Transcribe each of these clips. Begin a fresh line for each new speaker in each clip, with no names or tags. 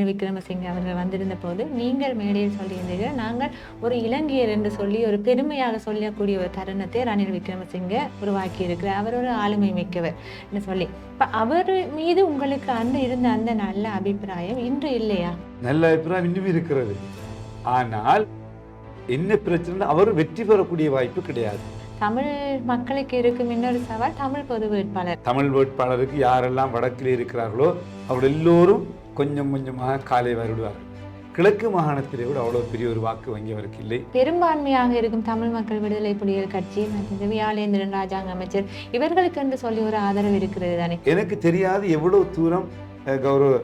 ரணில் விக்ரமசிங்கே அவர்கள் வந்திருந்த போது நீங்கள் மேடையில் சொல்லியிருந்தீர்கள், நாங்கள் ஒரு இலங்கையர் என்று சொல்லி ஒரு பெருமையாக சொல்லக்கூடிய ஒரு தருணத்தை ரணில் விக்ரமசிங்கே உருவாக்கி இருக்கிறார். அவர் ஒரு ஆளுமை மிக்கவர் என்று சொல்லி, இப்போ அவர் மீது உங்களுக்கு இருந்த அந்த நல்ல அபிப்பிராயம் இன்று இல்லையா?
நல்ல அபிப்பிராயம் இன்னும் இருக்கிறது. ஆனால் என்ன பிரச்சனை, அவர் வெற்றி பெறக்கூடிய வாய்ப்பு கிடையாது.
தமிழ் மக்களுக்கு இருக்கும் இன்னொரு சவால் தமிழ் பொது வேட்பாளர்.
தமிழ் வேட்பாளருக்கு யாரெல்லாம் வடக்கில் இருக்கிறார்களோ அவர்கள் எல்லோரும் கொஞ்சம் கொஞ்சமாக காலை வருடுவார்கள். கிழக்கு மாகாணத்திலே கூட அவ்வளவு பெரிய ஒரு வாக்கு வங்கி அவருக்கு இல்லை.
பெரும்பான்மையாக இருக்கும் தமிழ் மக்கள் விடுதலை புலிகள் கட்சி மற்றும் வியாழேந்திரன் ராஜாங்க அமைச்சர் இவர்களுக்கு என்று சொல்லி ஒரு ஆதரவு இருக்கிறது தானே?
எனக்கு தெரியாது எவ்வளவு தூரம் கௌரவ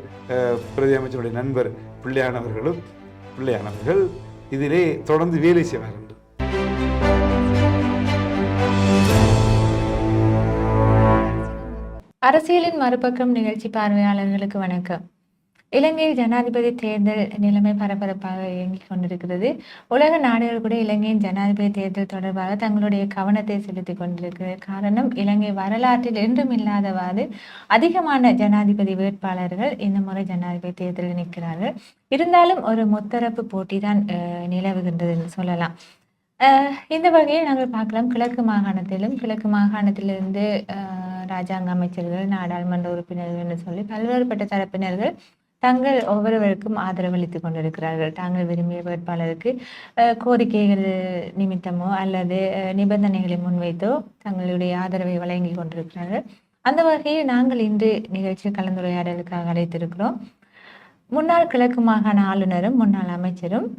பிரதி அமைச்சருடைய நண்பர் பிள்ளையானவர்கள் இதிலே தொடர்ந்து வேலை செய்வார் என்று.
அரசியலின் மறுபக்கம் நிகழ்ச்சி பார்வையாளர்களுக்கு வணக்கம். இலங்கையில் ஜனாதிபதி தேர்தல் நிலைமை பரபரப்பாக இயங்கிக் கொண்டிருக்கிறது. உலக நாடுகள் கூட இலங்கையின் ஜனாதிபதி தேர்தல் தொடர்பாக தங்களுடைய கவனத்தை செலுத்திக் கொண்டிருக்கிறது. காரணம், இலங்கை வரலாற்றில் என்றும் இல்லாதவாறு அதிகமான ஜனாதிபதி வேட்பாளர்கள் இந்த முறை ஜனாதிபதி தேர்தலில் நிற்கிறார்கள். இருந்தாலும் ஒரு முத்தரப்பு போட்டி தான் நிலவுகின்றது என்று சொல்லலாம். இந்த வகையில் நாங்கள் பார்க்கலாம், கிழக்கு மாகாணத்திலிருந்து ராஜாங்க அமைச்சர்கள், நாடாளுமன்ற உறுப்பினர்கள் என்று சொல்லி பல்வேறுபட்ட தரப்பினர்கள் தாங்கள் ஒவ்வொருவருக்கும் ஆதரவளித்துக் கொண்டிருக்கிறார்கள். தாங்கள் விரும்பிய வேட்பாளருக்கு கோரிக்கைகள் நிமித்தமோ அல்லது நிபந்தனைகளை முன்வைத்தோ தங்களுடைய ஆதரவை வழங்கி கொண்டிருக்கிறார்கள். அந்த வகையில் நாங்கள் இன்று நிகழ்ச்சியில் கலந்துரையாடலுக்காக அழைத்திருக்கிறோம் முன்னாள் கிழக்கு மாகாண ஆளுநரும் முன்னாள் அமைச்சரும்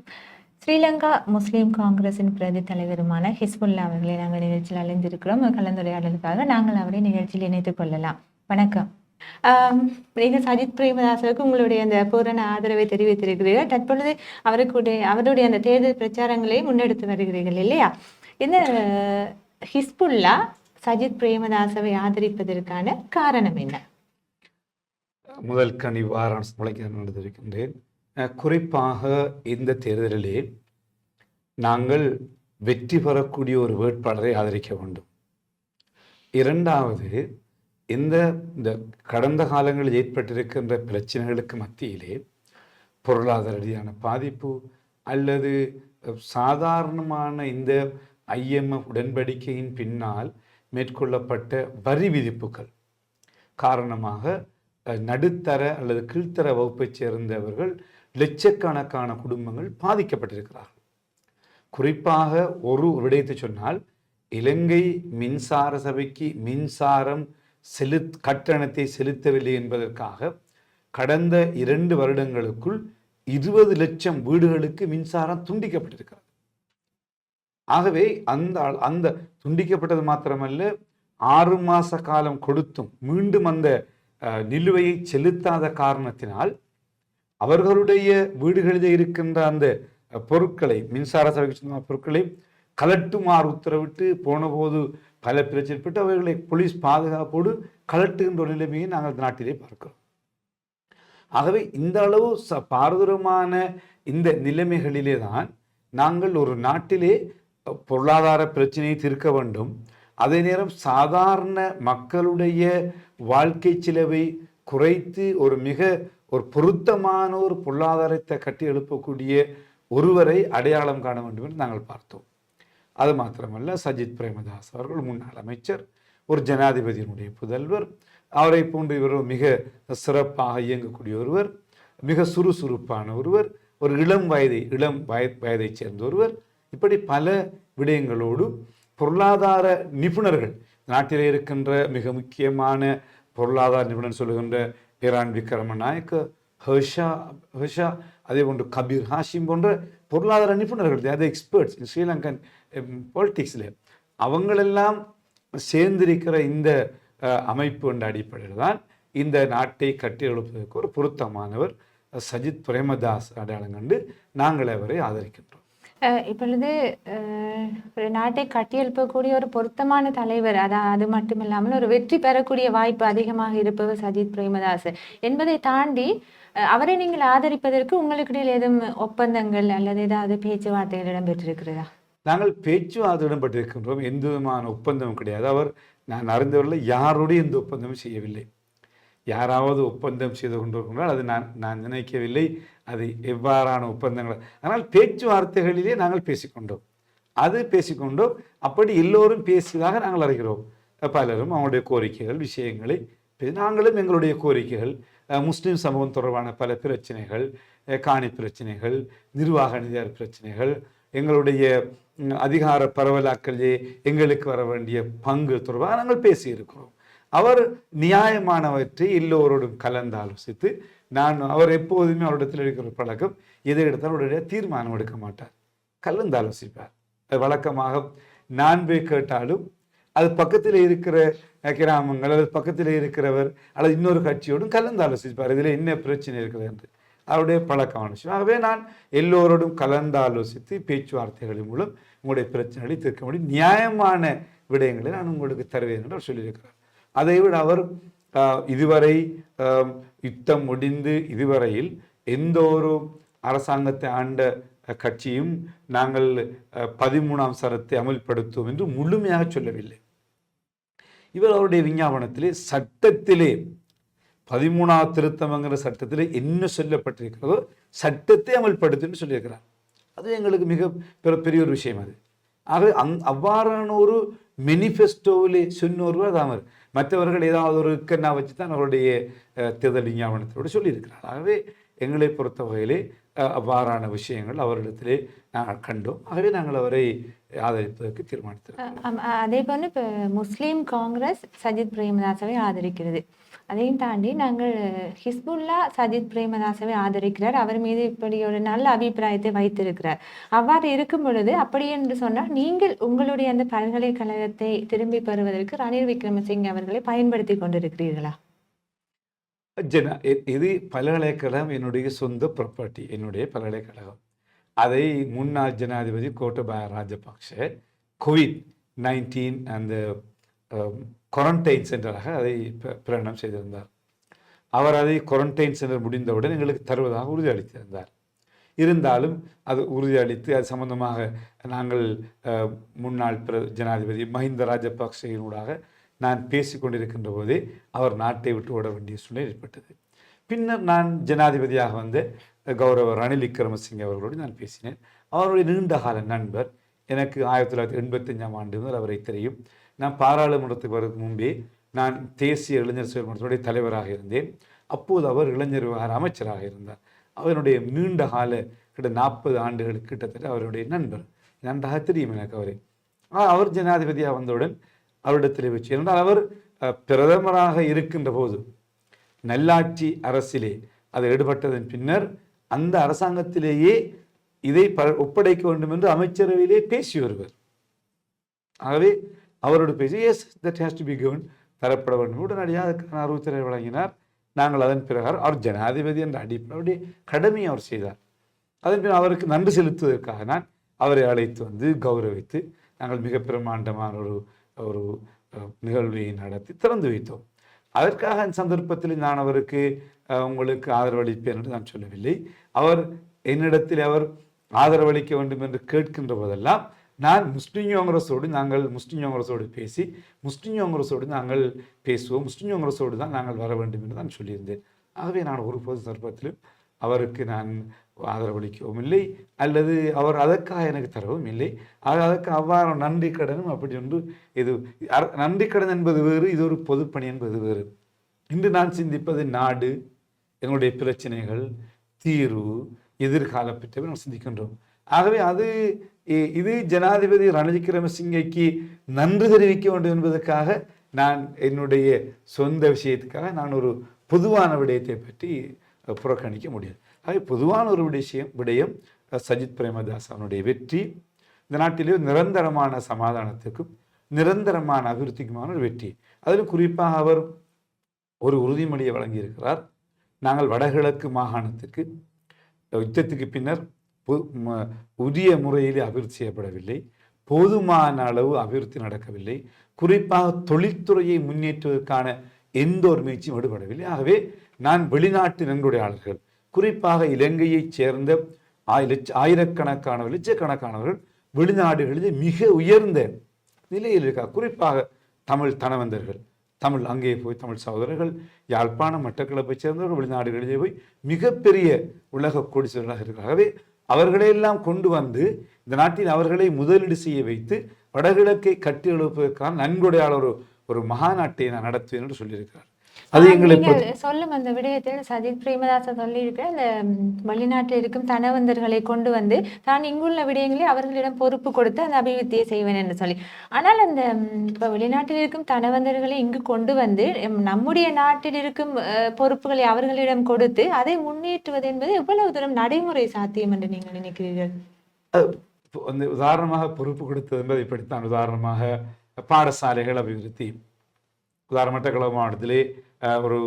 ஸ்ரீலங்கா முஸ்லீம் காங்கிரசின் பிரதி தலைவருமான ஹிஸ்புல்லா அவர்களை நாங்கள் நிகழ்ச்சியில் அழைந்திருக்கிறோம். கலந்துரையாடலுக்காக நாங்கள் அவரை நிகழ்ச்சியில் இணைத்துக் கொள்ளலாம். வணக்கம். நீங்கள் சஜித் பிரேமதாசருக்கு உங்களுடைய அந்த பூரண ஆதரவை தெரிவித்திருக்கிறீர்கள். தற்பொழுது அவருடைய அந்த தேர்தல் பிரச்சாரங்களை முன்னெடுத்து வருகிறீர்கள் இல்லையா? இந்த ஹிஸ்புல்லா சஜித் பிரேமதாசவை ஆதரிப்பதற்கான காரணம் என்ன?
முதல் கனி வாராணசி நடந்திருக்கின்றேன். குறிப்பாக இந்த தேர்தலிலே நாங்கள் வெற்றி பெறக்கூடிய ஒரு வேட்பாளரை ஆதரிக்க வேண்டும். இரண்டாவது, இந்த கடந்த காலங்களில் ஏற்பட்டிருக்கின்ற பிரச்சனைகளுக்கு மத்தியிலே பொருளாதார ரீதியான பாதிப்பு அல்லது சாதாரணமான இந்த IMF உடன்படிக்கையின் பின்னால் மேற்கொள்ளப்பட்ட வரி விதிப்புகள் காரணமாக நடுத்தர அல்லது கீழ்த்தர வகுப்பைச் சேர்ந்தவர்கள் லட்சக்கணக்கான குடும்பங்கள் பாதிக்கப்பட்டிருக்கிறார்கள். குறிப்பாக ஒரு விடயத்தை சொன்னால், இலங்கை மின்சார சபைக்கு மின்சாரம் கட்டணத்தை செலுத்தவில்லை என்பதற்காக கடந்த 2 வருடங்களுக்குள் 20 லட்சம் வீடுகளுக்கு மின்சாரம் துண்டிக்கப்பட்டிருக்கிறது. ஆகவே அந்த துண்டிக்கப்பட்டது மாத்திரமல்ல, 6 மாச காலம் கொடுத்தும் மீண்டும் அந்த நிலுவையை செலுத்தாத காரணத்தினால் அவர்களுடைய வீடுகளில் இருக்கின்ற அந்த பொருட்களை, மின்சார சபைக்கு பொருட்களை கலட்டுமாறு உத்தரவிட்டு போன போது பல பிரச்சனைப்பட்டு அவர்களை போலீஸ் பாதுகாப்போடு கலட்டுகின்ற ஒரு நிலைமையை நாங்கள் நாட்டிலே பார்க்கிறோம். ஆகவே இந்த அளவு பாரதூரமான இந்த நிலைமைகளிலே தான் நாங்கள் ஒரு நாட்டிலே பொருளாதார பிரச்சனையை தீர்க்க வேண்டும், அதே நேரம் சாதாரண மக்களுடைய வாழ்க்கை செலவை குறைத்து ஒரு பொருத்தமான ஒரு பொருளாதாரத்தை கட்டி எழுப்பக்கூடிய ஒருவரை அடையாளம் காண வேண்டும் என்று நாங்கள் பார்த்தோம். அது மாத்திரமல்ல, சஜித் பிரேமதாஸ் அவர்கள் முன்னாள் அமைச்சர், ஒரு ஜனாதிபதியினுடைய புதல்வர், அவரை போன்று இவர் மிக சிறப்பாக இயங்கக்கூடிய ஒருவர், மிக சுறுசுறுப்பான ஒருவர், ஒரு இளம் வயதை சேர்ந்த ஒருவர். இப்படி பல விடயங்களோடு பொருளாதார நிபுணர்கள், நாட்டிலே இருக்கின்ற மிக முக்கியமான பொருளாதார நிபுணர் சொல்லுகின்ற ஈரான் விக்ரமநாயக்க, ஹர்ஷா, அதே போன்று கபீர் ஹாஷிம் போன்ற பொருளாதார நிபுணர்கள், அது எக்ஸ்பர்ட்ஸ் இன் ஸ்ரீலங்கன் பாலிடிக்ஸில், அவங்களெல்லாம் சேர்ந்திருக்கிற இந்த அமைப்பு என்ற அடிப்படையில் தான் இந்த நாட்டை கட்டி எழுப்பதற்கு ஒரு பொருத்தமானவர் சஜித் பிரேமதாஸ் அடையாளம் கண்டு நாங்கள் அவரை ஆதரிக்கின்றோம்.
இப்பொழுது நாட்டை கட்டியெழுப்பக்கூடிய ஒரு பொருத்தமான தலைவர், அது மட்டுமில்லாமல் ஒரு வெற்றி பெறக்கூடிய வாய்ப்பு அதிகமாக இருப்பவர் சஜித் பிரேமதாஸ் என்பதை தாண்டி அவரை நீங்கள் ஆதரிப்பதற்கு உங்களுக்கு ஏதும் ஒப்பந்தங்கள் அல்லது ஏதாவது பேச்சுவார்த்தைகள் இடம்பெற்றிருக்கிறதா?
நாங்கள் பேச்சுவார்த்தை இடம்பெற்றிருக்கின்றோம். எந்த விதமான ஒப்பந்தமும் கிடையாது. நான் அறிந்தவர்கள் யாருடைய எந்த ஒப்பந்தமும் செய்யவில்லை. யாராவது ஒப்பந்தம் செய்து கொண்டிருக்கின்றால் அது நான் நினைக்கவில்லை அது எவ்வாறான ஒப்பந்தங்கள். ஆனால் பேச்சுவார்த்தைகளிலே நாங்கள் பேசிக்கொண்டோம், அது பேசிக்கொண்டோம். அப்படி எல்லோரும் பேசியதாக நாங்கள் அறிகிறோம். பலரும் அவங்களுடைய கோரிக்கைகள் விஷயங்களை நாங்களும் எங்களுடைய கோரிக்கைகள், முஸ்லீம் சமூகம் தொடர்பான பல பிரச்சனைகள், காணி பிரச்சனைகள், நிர்வாக நிதியார் பிரச்சனைகள், எங்களுடைய அதிகார பரவலாக்களே எங்களுக்கு வர வேண்டிய பங்கு தொடர்பாக நாங்கள் பேசியிருக்கிறோம். அவர் நியாயமானவற்றை எல்லோரோடும் கலந்து ஆலோசித்து, அவர் எப்போதுமே அவரிடத்தில் இருக்கிற பழக்கம், எதை எடுத்தாலும் அவருடைய தீர்மானம் எடுக்க மாட்டார், கலந்து ஆலோசிப்பார். அது வழக்கமாக நான் போய் கேட்டாலும் அது பக்கத்தில் இருக்கிற கிராமங்கள் அல்லது பக்கத்தில் இருக்கிறவர் அல்லது இன்னொரு கட்சியோடும் கலந்து ஆலோசிப்பார், இதில் என்ன பிரச்சனை இருக்குது என்று. அவருடைய பழக்கமான விஷயம். ஆகவே நான் எல்லோரோடும் கலந்து ஆலோசித்து பேச்சுவார்த்தைகளின் மூலம் உங்களுடைய பிரச்சனைகளை தீர்க்க முடியும், நியாயமான விடயங்களை நான் உங்களுக்கு தருவேன் என்று அவர் சொல்லியிருக்கிறார். அதைவிட அவர் இதுவரை யுத்தம் முடிந்து இதுவரையில் எந்த ஒரு அரசாங்கத்தை ஆண்ட கட்சியும் நாங்கள் 13ஆம் சரத்தை அமல்படுத்துவோம் என்று முழுமையாக சொல்லவில்லை. இவர் அவருடைய விஞ்ஞாபனத்திலே சட்டத்திலே 13ஆம் திருத்தம்ங்கிற சட்டத்திலே என்ன சொல்லப்பட்டிருக்கிறதோ சட்டத்தை அமல்படுத்துன்னு சொல்லியிருக்கிறார். அது எங்களுக்கு மிக பெரிய ஒரு விஷயம். அது ஆகவே அவ்வாறான ஒரு மெனிஃபெஸ்டோவிலே சொன்னொருவர் தான் அவர். மற்றவர்கள் ஏதாவது ஒரு கண்ணா வச்சு தான் அவருடைய தேர்தல் விஞ்ஞாபனத்தோடு சொல்லியிருக்கிறார். ஆகவே எங்களை பொறுத்த வகையிலே அவ்வாறான விஷயங்கள் அவரிடத்திலே நாங்கள் கண்டோம். ஆகவே நாங்கள் அவரை ஆதரிப்பதற்கு தீர்மானித்தோம்.
அதே போல இப்போ முஸ்லீம் காங்கிரஸ் சஜித் பிரேமதாசவை ஆதரிக்கிறது. அதையும் தாண்டி நாங்கள் ஹிஸ்புல்லா சஜித் பிரேமதாசவை ஆதரிக்கிறார், அவர் மீது இப்படி ஒரு நல்ல அபிப்பிராயத்தை வைத்திருக்கிறார். அவ்வாறு இருக்கும் பொழுது அப்படி என்று சொன்னால் நீங்கள் உங்களுடைய அந்த பல்கலைக்கழகத்தை திரும்பி பெறுவதற்கு ரணில் விக்ரமசிங்கே அவர்களை பயன்படுத்தி கொண்டிருக்கிறீர்களா?
இது பல்கலைக்கழகம் என்னுடைய சொந்த ப்ராப்பர்ட்டி, என்னுடைய பல்கலைக்கழகம். அதை முன்னாள் ஜனாதிபதி கோட்டபாய ராஜபக்ஷ COVID-19 அந்த குவாரண்டைன் சென்டராக அதை பிரகடனம் செய்திருந்தார். அவர் அதை குவாரண்டைன் சென்டர் முடிந்தவுடன் எங்களுக்கு தருவதாக உறுதியளித்திருந்தார். இருந்தாலும் அது உறுதியளித்து அது சம்பந்தமாக நாங்கள் முன்னாள் ஜனாதிபதி மஹிந்த ராஜபக்சேயினூடாக நான் பேசி கொண்டிருக்கின்ற போதே அவர் நாட்டை விட்டு ஓட வேண்டிய சூழ்நிலை ஏற்பட்டது. பின்னர் நான் ஜனாதிபதியாக வந்த கௌரவ ரணில் விக்ரமசிங்கே அவர்களோடு நான் பேசினேன். அவருடைய நீண்டகால நண்பர், எனக்கு 1985ஆம் ஆண்டு முதல் அவரை தெரியும். நான் பாராளுமன்றத்துக்கு வருவதற்கு முன்பே நான் தேசிய இளைஞர் செயல்மன்றத்துடைய தலைவராக இருந்தேன். அப்போது அவர் இளைஞர் விவகார அமைச்சராக இருந்தார். அவருடைய நீண்ட கால கிட்ட 40 ஆண்டுகளுக்கு கிட்டத்தட்ட அவருடைய நண்பர், நன்றாக தெரியும் எனக்கு அவரை. அவர் ஜனாதிபதியாக வந்தவுடன் அவரிடத்திலே வச்சு, என்றால் அவர் பிரதமராக இருக்கின்ற போது நல்லாட்சி அரசிலே அது ஈடுபட்டதன் பின்னர் அந்த அரசாங்கத்திலேயே இதை ஒப்படைக்க வேண்டும் என்று அமைச்சரவையிலே பேசி வருவர். ஆகவே அவரோடு பேசி S that has to be given, தரப்பட வேண்டும், உடனடியாக அதுக்கான அறிவுறுத்தலை வழங்கினார். நாங்கள் அதன் பிரகாரம் அவர் ஜனாதிபதி என்ற அடிப்படையுடைய கடமையை அவர் செய்தார். அதன் பின் அவருக்கு நன்றி செலுத்துவதற்காக நான் அவரை அழைத்து வந்து கௌரவித்து நாங்கள் மிக பிரமாண்டமான ஒரு நிகழ்வை நடத்தி திறந்து வைத்தோம். அதற்காக அந்த சந்தர்ப்பத்தில் நான் அவருக்கு உங்களுக்கு ஆதரவளிப்பேன் என்று நான் சொல்லவில்லை. அவர் என்னிடத்தில் அவர் ஆதரவளிக்க வேண்டும் என்று கேட்கின்ற போதெல்லாம் நான் முஸ்லீம் காங்கிரஸோடு பேசி முஸ்லீம் காங்கிரஸோடு நாங்கள் பேசுவோம், முஸ்லீம் காங்கிரஸோடு தான் நாங்கள் வர வேண்டும் என்று நான் சொல்லியிருந்தேன். ஆகவே நான் ஒருபோது சந்தர்ப்பத்திலும் அவருக்கு நான் ஆதரவளிக்கவும் இல்லை, அல்லது அவர் அதற்காக எனக்கு தரவும் இல்லை. அதற்கு அவ்வாறு நன்றி கடனும் அப்படி ஒன்று, இது நன்றி கடன் என்பது வேறு, இது ஒரு பொதுப்பணி என்பது வேறு. இன்று நான் சிந்திப்பது நாடு, எங்களுடைய பிரச்சனைகள், தீர்வு, எதிர்கால பற்றி நாம் சிந்திக்கின்றோம். ஆகவே இது ஜனாதிபதி ரணில் விக்ரமசிங்கேக்கு நன்றி தெரிவிக்க வேண்டும் என்பதற்காக நான் என்னுடைய சொந்த விஷயத்துக்காக நான் ஒரு பொதுவான விடயத்தை பற்றி புறக்கணிக்க முடியாது. ஆகவே பொதுவான ஒரு விடயம் சஜித் பிரேமதாஸ் அவனுடைய வெற்றி இந்த நாட்டிலே நிரந்தரமான சமாதானத்துக்கும் நிரந்தரமான அபிவிருத்திக்குமான ஒரு வெற்றி. அதிலும் குறிப்பாக அவர் ஒரு உறுதிமொழியை வழங்கியிருக்கிறார். நாங்கள் வடகிழக்கு மாகாணத்துக்கு யுத்தத்துக்கு பின்னர் உரிய முறையிலே அபிவிருத்தி செய்யப்படவில்லை, போதுமான அளவு அபிவிருத்தி நடக்கவில்லை, குறிப்பாக தொழில்துறையை முன்னேற்றுவதற்கான எந்த ஒரு முயற்சியும் ஈடுபடவில்லை. ஆகவே நான் வெளிநாட்டு நன்கொடையாளர்கள், குறிப்பாக இலங்கையைச் சேர்ந்த ஆயிரக்கணக்கானவர்கள், லட்சக்கணக்கானவர்கள் வெளிநாடுகளில் மிக உயர்ந்த நிலையில் இருக்கார். குறிப்பாக தமிழ் தனவந்தர்கள், தமிழ் அங்கே போய் தமிழ் சகோதரர்கள் யாழ்ப்பாணம் மட்டக்களப்பை சேர்ந்தவர்கள் வெளிநாடுகளிலே போய் மிகப்பெரிய உலக கோடீஸ்வரர்களாக இருக்கிறார்களே அவர்களையெல்லாம் கொண்டு வந்து இந்த நாட்டில் அவர்களை முதலீடு செய்ய வைத்து வடகிழக்கை கட்டி எழுப்பதற்கான நன்கொடையாளர் ஒரு மகாநாட்டை நான் நடத்துவேன் என்று சொல்லியிருக்கிறார். அது எங்களை
சொல்லும் அந்த விடயத்தில் சஜித் பிரேமதாச சொல்லியிருக்கிற இந்த வெளிநாட்டில் இருக்கும் தனவந்தர்களை கொண்டு வந்து தான் இங்குள்ள விடயங்களை அவர்களிடம் பொறுப்பு கொடுத்து அந்த அபிவிருத்தியை செய்வேன் என்று சொல்லி. ஆனால் அந்த இப்போ வெளிநாட்டில் இருக்கும் தனவந்தர்களை இங்கு கொண்டு வந்து நம்முடைய நாட்டில் இருக்கும் பொறுப்புகளை அவர்களிடம் கொடுத்து அதை முன்னேற்றுவது என்பது எவ்வளவு தூரம் நடைமுறை சாத்தியம் என்று நீங்கள் நினைக்கிறீர்கள்?
அந்த உதாரணமாக பொறுப்பு கொடுத்தது என்பது இப்படித்தான். உதாரணமாக பாடசாலைகள் அபிவிருத்தி, உதாரண மட்டக்களப்பு மாவட்டத்திலே ஒரு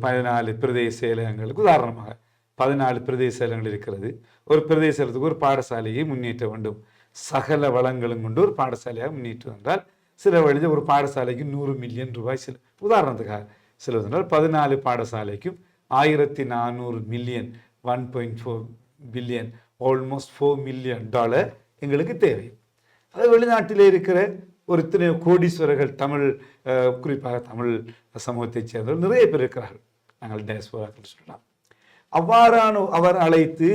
14 பிரதேச செயலகங்களுக்கு உதாரணமாக 14 பிரதேச செயலகங்கள் இருக்கிறது. ஒரு பிரதேச செயலகத்துக்கு ஒரு பாடசாலையை முன்னேற்ற வேண்டும். சகல வளங்களும் கொண்டு ஒரு பாடசாலையாக முன்னேற்றம் என்றால் சில வழியில் ஒரு பாடசாலைக்கு 100 மில்லியன் ரூபாய் உதாரணத்துக்காக செலவதனால் 14 பாடசாலைக்கும் 1400 மில்லியன் 1.4 பில்லியன் ஆல்மோஸ்ட் $4 மில்லியன் எங்களுக்கு தேவை. அது வெளிநாட்டிலே இருக்கிற ஒரு இத்தனை கோடீஸ்வரர்கள் தமிழ் குறிப்பாக தமிழ் சமூகத்தைச் சேர்ந்தவர்கள் நிறைய பேர் இருக்கிறார்கள். நாங்கள் டயஸ்போராக்கள் சொல்லலாம். அவ்வாறான அவர் அழைத்து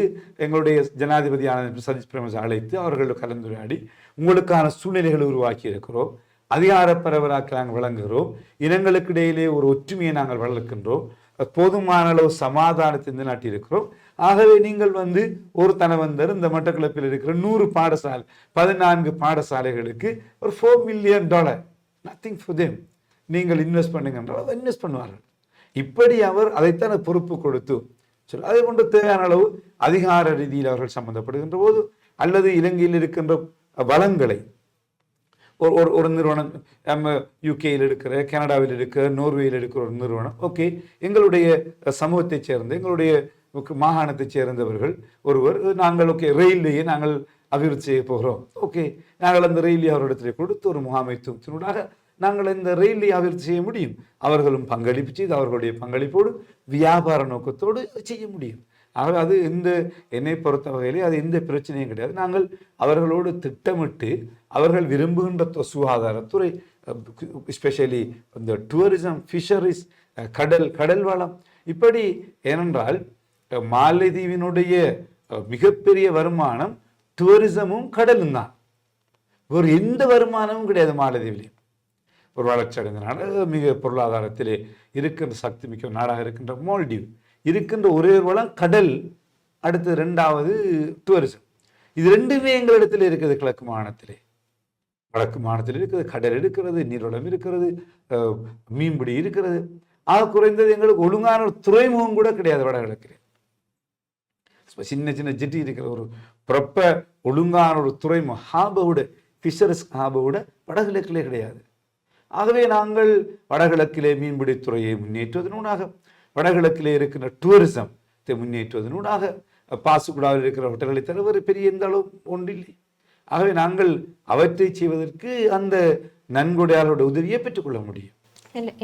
எங்களுடைய ஜனாதிபதியான சஜித் பிரேமதாச அழைத்து அவர்களோடு கலந்துரையாடி உங்களுக்கான சூழ்நிலைகளை உருவாக்கி இருக்கிறோம், அதிகார பரவலாக்க நாங்கள் வழங்குகிறோம், இனங்களுக்கு இடையிலே ஒரு ஒற்றுமையை நாங்கள் வளர்க்கின்றோம், போதுமான அளவு சமாதானத்தை இந்த நாட்டில் இருக்கிறோம். ஆகவே நீங்கள் வந்து ஒரு தனவந்தர் இந்த மட்டக்களப்பில் இருக்கிற 100 பாடசாலை 14 பாடசாலைகளுக்கு ஒரு $4 மில்லியன் நத்திங் ஃபார் தேம் நீங்கள் இன்வெஸ்ட் பண்ணுங்க என்றால் இன்வெஸ்ட் பண்ணுவார்கள். இப்படி அவர் அதைத்தான் பொறுப்பு கொடுத்து சொல்லி அதை கொண்டு தேவையான அளவு அதிகார ரீதியில் அவர்கள் சம்பந்தப்படுகின்ற போது அல்லது இலங்கையில் இருக்கின்ற வளங்களை ஒரு நிறுவனம் நம்ம யூகேயில் இருக்கிற, கனடாவில் இருக்கிற, நோர்வேயில் இருக்கிற ஒரு நிறுவனம், ஓகே எங்களுடைய சமூகத்தைச் சேர்ந்த எங்களுடைய மாகாணத்தைச் சேர்ந்தவர்கள் ஒருவர் நாங்கள் ஓகே ரயில்லையே நாங்கள் அபிவிருத்தி செய்ய போகிறோம், ஓகே நாங்கள் அந்த ரயிலை அவரிடத்தில் கொடுத்து ஒரு முகாமைத்துவத்தினூடாக நாங்கள் இந்த ரயிலை அபிவிருத்தி செய்ய முடியும். அவர்களும் பங்களிப்பு செய்து அவர்களுடைய பங்களிப்போடு வியாபார நோக்கத்தோடு செய்ய முடியும். ஆகவே அது என்னை பொறுத்த வகையிலே அது எந்த பிரச்சனையும் கிடையாது. நாங்கள் அவர்களோடு திட்டமிட்டு அவர்கள் விரும்புகின்ற சுகாதாரத்துறை, எஸ்பெஷலி இந்த டூரிசம், ஃபிஷரிஸ், கடல் வளம், இப்படி ஏனென்றால் மாலைதீவினுடைய மிகப்பெரிய வருமானம் டூரிசமும் கடலும் தான். ஒரு எந்த வருமானமும் கிடையாது மாலத்தீவிலே. ஒரு வளர்ச்சி அடைந்த நாடு, மிக பொருளாதாரத்திலே இருக்கின்ற சக்தி மிக்க நாடாக இருக்கின்ற மால்டீவ் இருக்கின்ற ஒரே ஒரு வளம் கடல், அடுத்து 2வது டூரிசம். இது ரெண்டுமே எங்களிடத்தில் இருக்குது. கிழக்கு மாகாணத்திலே, வடக்கு மாகாணத்தில் இருக்கிறது, கடல் இருக்கிறது, நீர்வளம் இருக்கிறது, மீன்பிடி இருக்கிறது. ஆக குறைந்தது எங்களுக்கு ஒழுங்கான ஒரு துறைமுகம் கூட கிடையாது வடகிழக்கிலே. சின்ன சின்ன ஜெட்டி இருக்கிற ஒரு ப்ராப்பர் ஒழுங்கான ஒரு துறைமுகம் ஹாபோட ஃபிஷர்ஸ் ஹாபோட வடகிழக்கிலே கிடையாது. ஆகவே நாங்கள் வடகிழக்கிலே மீன்பிடித்துறையை முன்னேற்றுவதனூடாக, வடகிழக்கிலே இருக்கிற டூரிசத்தை முன்னேற்றுவதனூடாக, பாசுகுடாவில் இருக்கிற ஹோட்டல்களை தவிர பெரிய எந்த அளவு ஒன்றில்லை. ஆகவே நாங்கள் அவற்றை செய்வதற்கு அந்த நன்கொடையாளோட உதவியை பெற்றுக்கொள்ள முடியும்.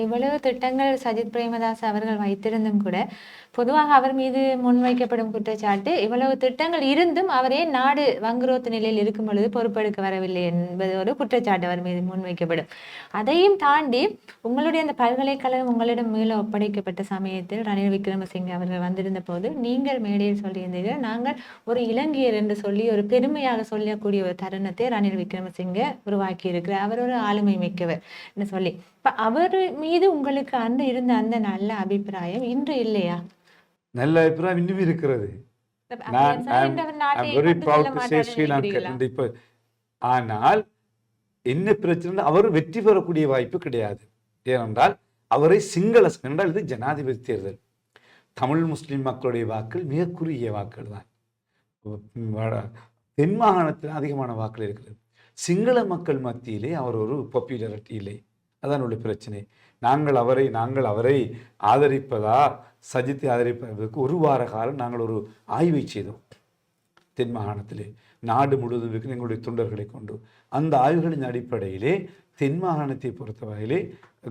இவ்வளவு திட்டங்கள் சஜித் பிரேமதாஸ் அவர்கள் வைத்திருந்தும் கூட பொதுவாக அவர் மீது முன்வைக்கப்படும் குற்றச்சாட்டு, இவ்வளவு திட்டங்கள் இருந்தும் அவரே நாடு வங்குரோத்து நிலையில் இருக்கும் பொழுது பொறுப்பெடுக்க வரவில்லை என்பது ஒரு குற்றச்சாட்டு அவர் மீது முன்வைக்கப்படும். அதையும் தாண்டி உங்களுடைய அந்த பல்கலைக்கழகம் உங்களிடம் மீள ஒப்படைக்கப்பட்ட சமயத்தில் ரணில் விக்ரமசிங்கே அவர்கள் வந்திருந்த போது நீங்கள் மேடையில் சொல்லியிருந்தீர்கள், நாங்கள் ஒரு இலங்கையர் என்று சொல்லி ஒரு பெருமையாக சொல்லக்கூடிய ஒரு தருணத்தை ரணில் விக்ரமசிங்கே உருவாக்கி இருக்கிறார். அவர் ஒரு ஆளுமை மிக்கவர் என்று சொல்லி, இப்ப அவர் மீது உங்களுக்கு இருந்த அந்த நல்ல அபிப்பிராயம் இன்று இல்லையா?
நல்ல அபிப்பிராயம் இன்னும் இருக்கிறது. ஆனால் என்ன பிரச்சனை, அவர் வெற்றி பெறக்கூடிய வாய்ப்பு கிடையாது. ஏனென்றால் அவரை சிங்கள என்றால் இது ஜனாதிபதி தேர்தல், தமிழ் முஸ்லிம் மக்களுடைய வாக்கள் மிக குறுகிய வாக்கள் தான். தென் மாகாணத்தில் அதிகமான வாக்கள் இருக்கிறது. சிங்கள மக்கள் மத்தியிலே அவர் ஒரு பாப்புலாரிட்டி இல்லை. அதான் உள்ள பிரச்சனை. நாங்கள் அவரை ஆதரிப்பதா, சஜித்தை ஆதரிப்பதற்கு ஒரு வார காலம் நாங்கள் ஒரு ஆய்வை செய்தோம் தென் மாகாணத்திலே, நாடு முழுவதும் இருக்கிற எங்களுடைய தொண்டர்களை கொண்டு. அந்த ஆய்வுகளின் அடிப்படையிலே தென் மாகாணத்தை பொறுத்தவரையிலே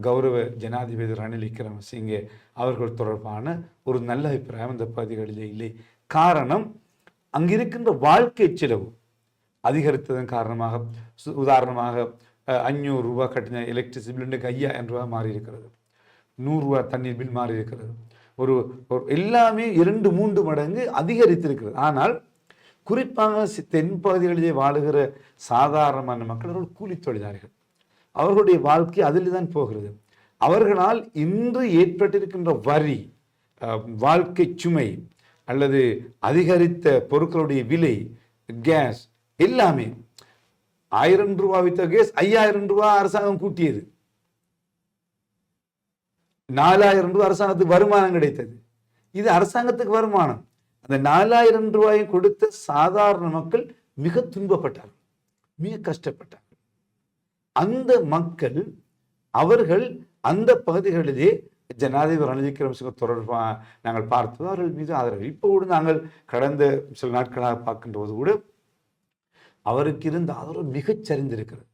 கௌரவ ஜனாதிபதி ரணில் விக்ரமசிங்கே அவர்கள் தொடர்பான ஒரு நல்ல அபிப்பிராயம் அந்த பகுதிகளிலே இல்லை. காரணம், அங்கிருக்கின்ற வாழ்க்கை செலவு அதிகரித்ததன் காரணமாக, உதாரணமாக 500 கட்டின எலக்ட்ரிசிட்டி பில் இன்றைக்கு 5000 ரூபா மாறி இருக்கிறது. 100 ரூபா தண்ணீர் பில் மாறி இருக்கிறது. ஒரு எல்லாமே 2-3 மடங்கு அதிகரித்திருக்கிறது. ஆனால் குறிப்பாக தென் பகுதிகளிலே வாழுகிற சாதாரணமான மக்கள் அவர்கள் கூலி தொழிலாளிகள். அவர்களுடைய வாழ்க்கை அதில் தான் போகிறது. அவர்களால் இன்று ஏற்பட்டிருக்கின்ற வரி, வாழ்க்கை சுமை அல்லது அதிகரித்த பொருட்களுடைய விலை, கேஸ் எல்லாமே 1000 ரூபா வித்த கேஸ் 5000 ரூபா அரசாங்கம் கூட்டியது. 4000 ரூபாய் அரசாங்கத்துக்கு வருமானம் கிடைத்தது. இது அரசாங்கத்துக்கு வருமானம். அந்த 4000 ரூபாயை கொடுத்த சாதாரண மக்கள் மிக துன்பப்பட்டார்கள், மிக கஷ்டப்பட்டார்கள். அந்த மக்கள் அவர்கள் அந்த பகுதிகளிலே ஜனாதிபதி ரணில் விக்ரமசிங்க தொடர்பாக நாங்கள் பார்த்தது அவர்கள் மீது ஆதரவு. இப்போ கூட நாங்கள் கடந்த சில நாட்களாக பார்க்கின்ற போது கூட அவருக்கு இருந்த ஆதரவு மிகச் சரிந்திருக்கிறது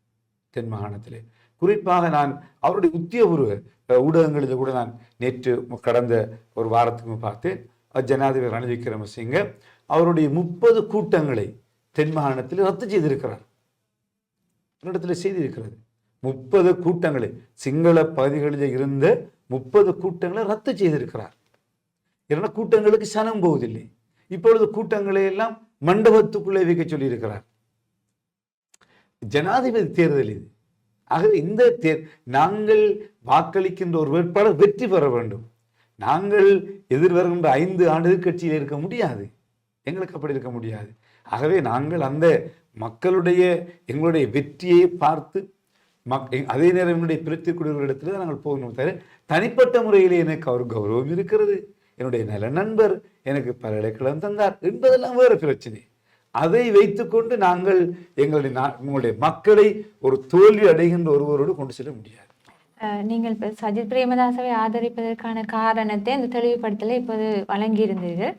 தென் மாகாணத்திலே. குறிப்பாக நான் அவருடைய உத்தியோகபூர்வ ஊடகங்களில் கூட நான் நேற்று கடந்த ஒரு வாரத்துக்கு பார்த்தேன். ஜனாதிபதி ரணில் விக்ரமசிங்க அவருடைய 30 கூட்டங்களை தென் மாகாணத்தில் ரத்து செய்திருக்கிறார். இடத்துல செய்திருக்கிறது 30 கூட்டங்களை, சிங்கள பகுதிகளில் இருந்த 30 கூட்டங்களை ரத்து செய்திருக்கிறார். ஏன்னா கூட்டங்களுக்கு சனம் போவதில்லை. இப்பொழுது கூட்டங்களை எல்லாம் மண்டபத்துக்குள்ளே வைக்க சொல்லியிருக்கிறார். ஜனாதிபதி தேர்தல் இது. ஆகவே இந்த நாங்கள் வாக்களிக்கின்ற ஒரு வேட்பாளர் வெற்றி பெற வேண்டும். நாங்கள் எதிர்வருகின்ற 5 ஆண்டு எதிர்க்கட்சியில் இருக்க முடியாது, எங்களுக்கு அப்படி இருக்க முடியாது. ஆகவே நாங்கள் அந்த மக்களுடைய எங்களுடைய வெற்றியை பார்த்து அதே நேரம் என்னுடைய பிரத்திற்குரியவர்களிடத்தில் தான் நாங்கள் போகணும். தவிர தனிப்பட்ட முறையிலே எனக்கு அவர் கௌரவம் இருக்கிறது, என்னுடைய நல்ல நண்பர் எனக்கு பல்கலைக்கழகம் தந்தார் என்பதெல்லாம் வேறு பிரச்சனை. அதை வைத்துக்கொண்டு நாங்கள் உங்களுடைய மக்களை ஒரு தோல்வி அடைகின்ற ஒருவரோடு கொண்டு செல்ல முடியாது.
நீங்கள் இப்போ சஜித் பிரேமதாசவை ஆதரிப்பதற்கான காரணத்தை அந்த தெளிவுபடுத்தலை இப்போது வழங்கியிருந்தீர்கள்.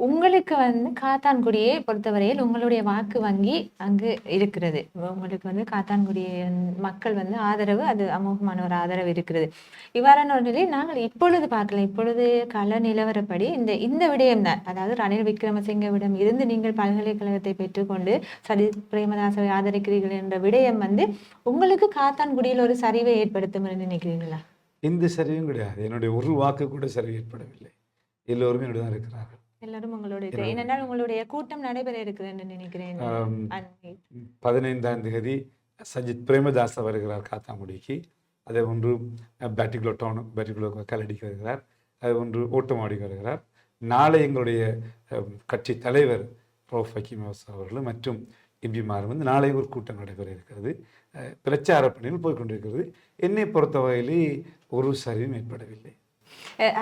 உங்களுக்கு காத்தான்குடியை பொறுத்தவரையில் உங்களுடைய வாக்கு வங்கி அங்கு இருக்கிறது. உங்களுக்கு காத்தான்குடிய மக்கள் ஆதரவு, அது அமோகமான ஒரு ஆதரவு இருக்கிறது. இவ்வாறான ஒரு நிலையில் நாங்கள் இப்பொழுது பார்க்கலாம். இப்பொழுது கள நிலவரப்படி இந்த விடயம்தான், அதாவது ரணில் விக்ரமசிங்கவிடம் இருந்து நீங்கள் பல்கலைக்கழகத்தை பெற்றுக்கொண்டு சஜித் பிரேமதாசவை ஆதரிக்கிறீர்கள் என்ற விடயம் உங்களுக்கு காத்தான்குடியில் ஒரு சரிவை ஏற்படுத்தும் என்று நினைக்கிறீங்களா?
எந்த சரிவும் கிடையாது. என்னுடைய ஒரு வாக்கு கூட சரிவு ஏற்படவில்லை. எல்லோருமே என்னுடைய தான் இருக்கிறார்கள்.
எல்லாரும் உங்களுடைய, ஏனென்றால் உங்களுடைய கூட்டம் நடைபெற இருக்குது என்று நினைக்கிறேன்.
15ஆம் தேதி சஜித் பிரேமதாஸ் வருகிறார் காத்தாங்குடிக்கு. அதே ஒன்று பேட்டிகுலோ கல்லடிக்கு வருகிறார். அது ஒன்று ஓட்டமாடிக்கு வருகிறார். நாளை எங்களுடைய கட்சி தலைவர் ப்ரோஃப் ஹக்கீம் அவர்களும் மற்றும் எம்பிமாரும் நாளை ஒரு கூட்டம் நடைபெற இருக்கிறது. பிரச்சார பணியில் போய்கொண்டிருக்கிறது. என்னை பொறுத்தவரையிலே ஒரு சரிவும் ஏற்படவில்லை.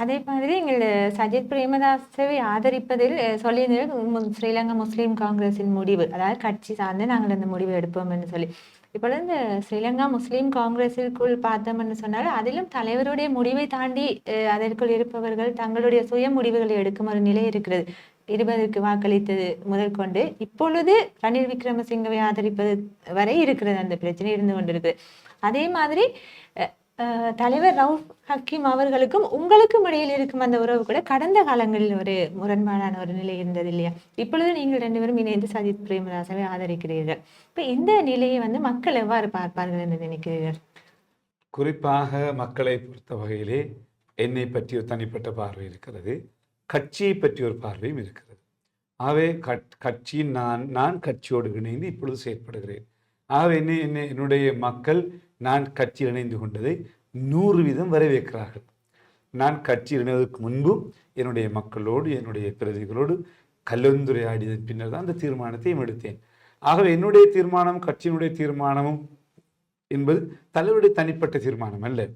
அதே மாதிரி எங்கள் சஜித் பிரேமதாசவை ஆதரிப்பதில் சொல்லியிருந்தீர்கள் ஸ்ரீலங்கா முஸ்லீம் காங்கிரஸின் முடிவு, அதாவது கட்சி சார்ந்து நாங்கள் அந்த முடிவை எடுப்போம் என்று சொல்லி. இப்பொழுது இந்த ஸ்ரீலங்கா முஸ்லீம் காங்கிரஸிற்குள் பார்த்தோம்னு சொன்னால் அதிலும் தலைவருடைய முடிவை தாண்டி அதற்குள் இருப்பவர்கள் தங்களுடைய சுய முடிவுகளை எடுக்கும் ஒரு நிலை இருக்கிறது. 20க்கு வாக்களித்தது முதல் கொண்டு இப்பொழுது ரணில் விக்ரமசிங்கவை ஆதரிப்பது வரை இருக்கிறது. அந்த பிரச்சனை இருந்து கொண்டிருக்கு. அதே மாதிரி தலைவர் ரவுஃப் ஹக்கீம் அவர்களுக்கும் உங்களுக்கும் இடையில் இருக்கும் அந்த உறவு கூட கடந்த காலங்களில் ஒரு முரண்பாடான ஒரு நிலை இருந்தது இல்லையா? இப்பொழுது நீங்கள் 2 பேரும் இணைந்து சஜித் பிரேமதாசவை ஆதரிக்கிறீர்கள். இப்ப இந்த நிலையை மக்கள் எவ்வாறு பார்ப்பார்கள் என்று நினைக்கிறீர்கள்?
குறிப்பாக மக்களை பொறுத்த வகையிலே என்னை பற்றி ஒரு தனிப்பட்ட பார்வை இருக்கிறது, கட்சியை பற்றி ஒரு பார்வையும் இருக்கிறது. ஆகவே கட்சியின் நான் கட்சியோடு இணைந்து இப்பொழுது செயற்படுகிறேன். ஆகவே என்னுடைய மக்கள் நான் கட்சியில் இணைந்து கொண்டதை 100% வரவேற்கிறார்கள். நான் கட்சியில் இணைவதற்கு முன்பும் என்னுடைய மக்களோடு என்னுடைய பிரதிகளோடு கலந்துரையாடியதன் பின்னர் தான் அந்த தீர்மானத்தையும் எடுத்தேன். ஆகவே என்னுடைய தீர்மானம் கட்சியினுடைய தீர்மானமும் என்பது தலைவருடைய தனிப்பட்ட தீர்மானம் அல்ல.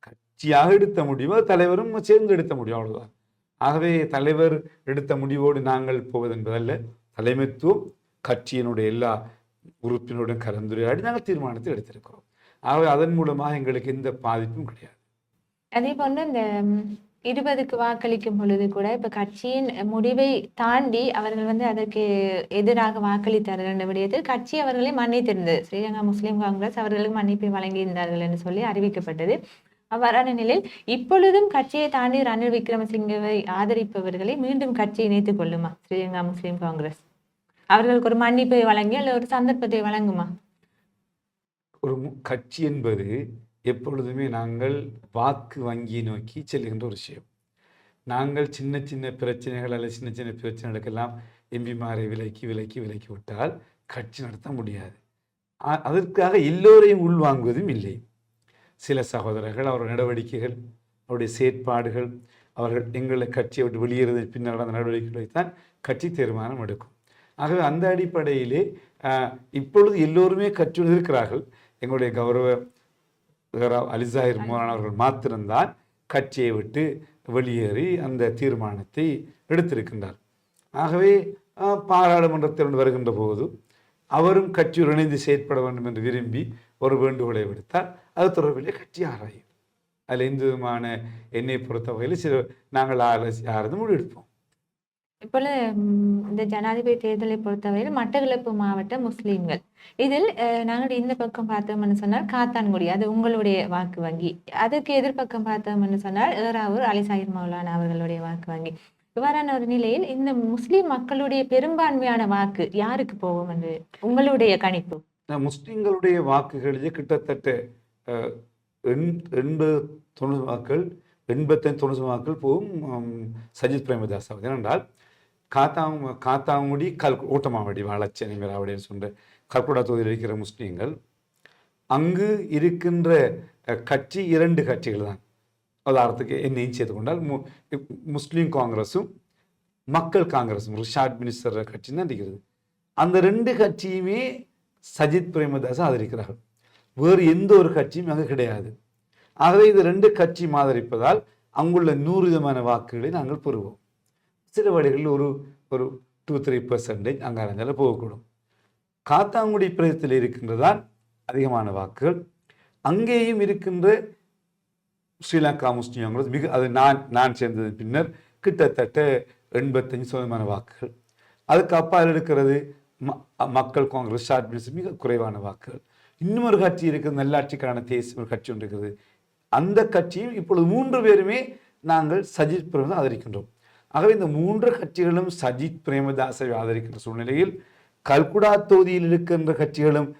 கட்சியாக எடுத்த முடிவு தலைவரும் சேர்ந்து எடுத்த முடியும், அவ்வளவுதான். ஆகவே தலைவர் எடுத்த முடிவோடு நாங்கள் போவது என்பதல்ல. தலைமைத்துவம் கட்சியினுடைய எல்லா உறுப்பினருடன் கலந்துரையாடி நாங்கள் தீர்மானத்தை எடுத்திருக்கிறோம். ஆகவே அதன் மூலமாக எங்களுக்கு எந்த பாதிப்பும் கிடையாது.
அதே போன்று இந்த 20க்கு வாக்களிக்கும் பொழுது கூட இப்ப கட்சியின் முடிவை தாண்டி அவர்கள் அதற்கு எதிராக வாக்களித்தார்கள் என்ற விடயத்தில் கட்சி அவர்களை மன்னித்திருந்தது. ஸ்ரீலங்கா முஸ்லீம் காங்கிரஸ் அவர்களுக்கு மன்னிப்பை வழங்கியிருந்தார்கள் என்று சொல்லி அறிவிக்கப்பட்டது. அவ்வாறான நிலையில் இப்பொழுதும் கட்சியை தாண்டி ரணில் விக்ரமசிங்கவை ஆதரிப்பவர்களை மீண்டும் கட்சி இணைத்துக் கொள்ளுமா ஸ்ரீலங்கா முஸ்லீம் காங்கிரஸ்? அவர்களுக்கு ஒரு மன்னிப்பை வழங்கி அல்ல ஒரு சந்தர்ப்பத்தை வழங்குமா?
ஒரு கட்சி என்பது எப்பொழுதுமே நாங்கள் வாக்கு வங்கியை நோக்கி செல்கின்ற ஒரு விஷயம். நாங்கள் சின்ன சின்ன பிரச்சனைகள் அல்லது சின்ன சின்ன பிரச்சனைகளுக்கெல்லாம் எம்பிமாரை விலக்கி விட்டால் கட்சி நடத்த முடியாது. அதற்காக எல்லோரையும் உள்வாங்குவதும் இல்லை. சில சகோதரர்கள் அவருடைய நடவடிக்கைகள், அவருடைய செயற்பாடுகள், அவர்கள் எங்களை கட்சியை விட்டு வெளியேறது பின்னர் நடந்த நடவடிக்கைகளை தான் கட்சி தீர்மானம் எடுக்கும். ஆகவே அந்த அடிப்படையிலே இப்பொழுது எல்லோருமே கட்சியுடன் இருக்கிறார்கள். எங்களுடைய கௌரவ அலி ஜாஹிர் மௌலானா அவர்கள் மாத்திரம்தான் கட்சியை விட்டு வெளியேறி அந்த தீர்மானத்தை எடுத்திருக்கின்றார். ஆகவே பாராளுமன்றத்தில் வருகின்ற போது அவரும் கட்சியுடன் இணைந்து செயற்பட வேண்டும் என்று விரும்பி ஒரு வேண்டுகோளை விடுத்தால் அது தொடர்பிலே கட்சி ஆராயும். அதில் எந்த விதமான என்னை பொறுத்தவரையில் சில நாங்கள் ஆராய்ந்து முடிவெடுப்போம்.
இப்பொழுது இந்த ஜனாதிபதி தேர்தலை பொறுத்தவரையில் மட்டக்களப்பு மாவட்ட முஸ்லீம்கள் இதில் நாங்கள் இந்த பக்கம் பார்த்தோம்னு சொன்னால் காத்தான்குடி, அது உங்களுடைய வாக்கு வங்கி. அதற்கு எதிர்பக்கம் பார்த்தோம்னு சொன்னால் ஏறாவூர் அலி ஜாஹிர் மௌலானா அவர்களுடைய வாக்கு வங்கி. இவ்வாறான ஒரு நிலையில் இந்த முஸ்லீம் மக்களுடைய பெரும்பான்மையான வாக்கு யாருக்கு போகும் என்று உங்களுடைய கணிப்பு?
முஸ்லீம்களுடைய வாக்குகளிலே கிட்டத்தட்ட 80-90 வாக்கள் 85-90 வாக்கள் போகும் சஜித் பிரேமதாஸ். ஏனென்றால் காத்தாங்குடி ஓட்டமாவடி வாழச்சேனிமேல் அப்படின்னு சொல்ற கல்குடா தொகுதியில் இருக்கிற முஸ்லீம்கள் அங்கு இருக்கின்ற கட்சி 2 கட்சிகள் தான். உதாரணத்துக்கு என்னையும் சேர்த்து கொண்டால் முஸ்லீம் காங்கிரஸும் மக்கள் காங்கிரஸும் ரிஷாட் மினிஸ்டர் கட்சி தான் இருக்கிறது. அந்த 2 கட்சியுமே சஜித் பிரேமதாஸ் ஆதரிக்கிறார்கள். வேறு எந்த ஒரு கட்சியும் அங்கே கிடையாது. ஆகவே இது 2 கட்சி ஆதரிப்பதால் அங்குள்ள 100 விதமான வாக்குகளை நாங்கள் பெறுவோம். சில வழிகளில் ஒரு 2-3% அங்கே இருந்தாலும் போகக்கூடும். காத்தாங்குடி பிரதேசத்தில் இருக்கின்றதான் அதிகமான வாக்குகள். அங்கேயும் இருக்கின்ற ஸ்ரீலங்கா முஸ்லீம் காங்கிரஸ் மிக அது நான் சேர்ந்தது பின்னர் கிட்டத்தட்ட 85% வாக்குகள். அதுக்கு அப்பால் இருக்கிறது மக்கள் காங்கிரஸ் ஷார்ட் மிக குறைவான வாக்குகள். இன்னொரு கட்சி இருக்கிறது, நல்லாட்சிக்கான தேசிய ஒரு கட்சி ஒன்று இருக்கிறது. அந்த கட்சியும் இப்பொழுது 3 பேருமே நாங்கள் சஜித் பிரேமதாஸ் ஆதரிக்கின்றோம். ஆகவே இந்த 3 கட்சிகளும் சஜித் பிரேமதாஸை ஆதரிக்கின்ற சூழ்நிலையில் கல்குடா தொகுதியில் இருக்கின்ற கட்சிகளும்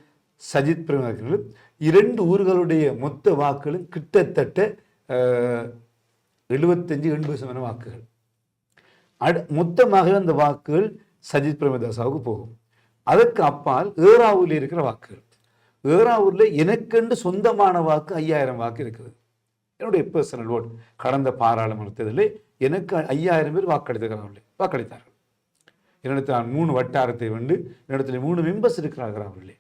சஜித் பிரேமதாஸ் 2 ஊர்களுடைய மொத்த வாக்குகளும் கிட்டத்தட்ட 75-80% வாக்குகள். மொத்தமாக அந்த வாக்குகள் சஜித் பிரேமதாசாவுக்கு போகும். அதற்கு அப்பால் ஏறாவூரில் இருக்கிற வாக்குகள், ஏறாவூரில் எனக்கென்று சொந்தமான வாக்கு 5000 வாக்கு இருக்குது. என்னுடைய பர்சனல் ஓட். கடந்த பாராளுமன்ற தேர்தலில் எனக்கு 5000 பேர் வாக்களித்தார்கள். என்னிடத்தில் நான் 3 வட்டாரத்தை வந்து என்னிடத்தில் 3 மெம்பர்ஸ் இருக்கிறார்கள். அவர்களே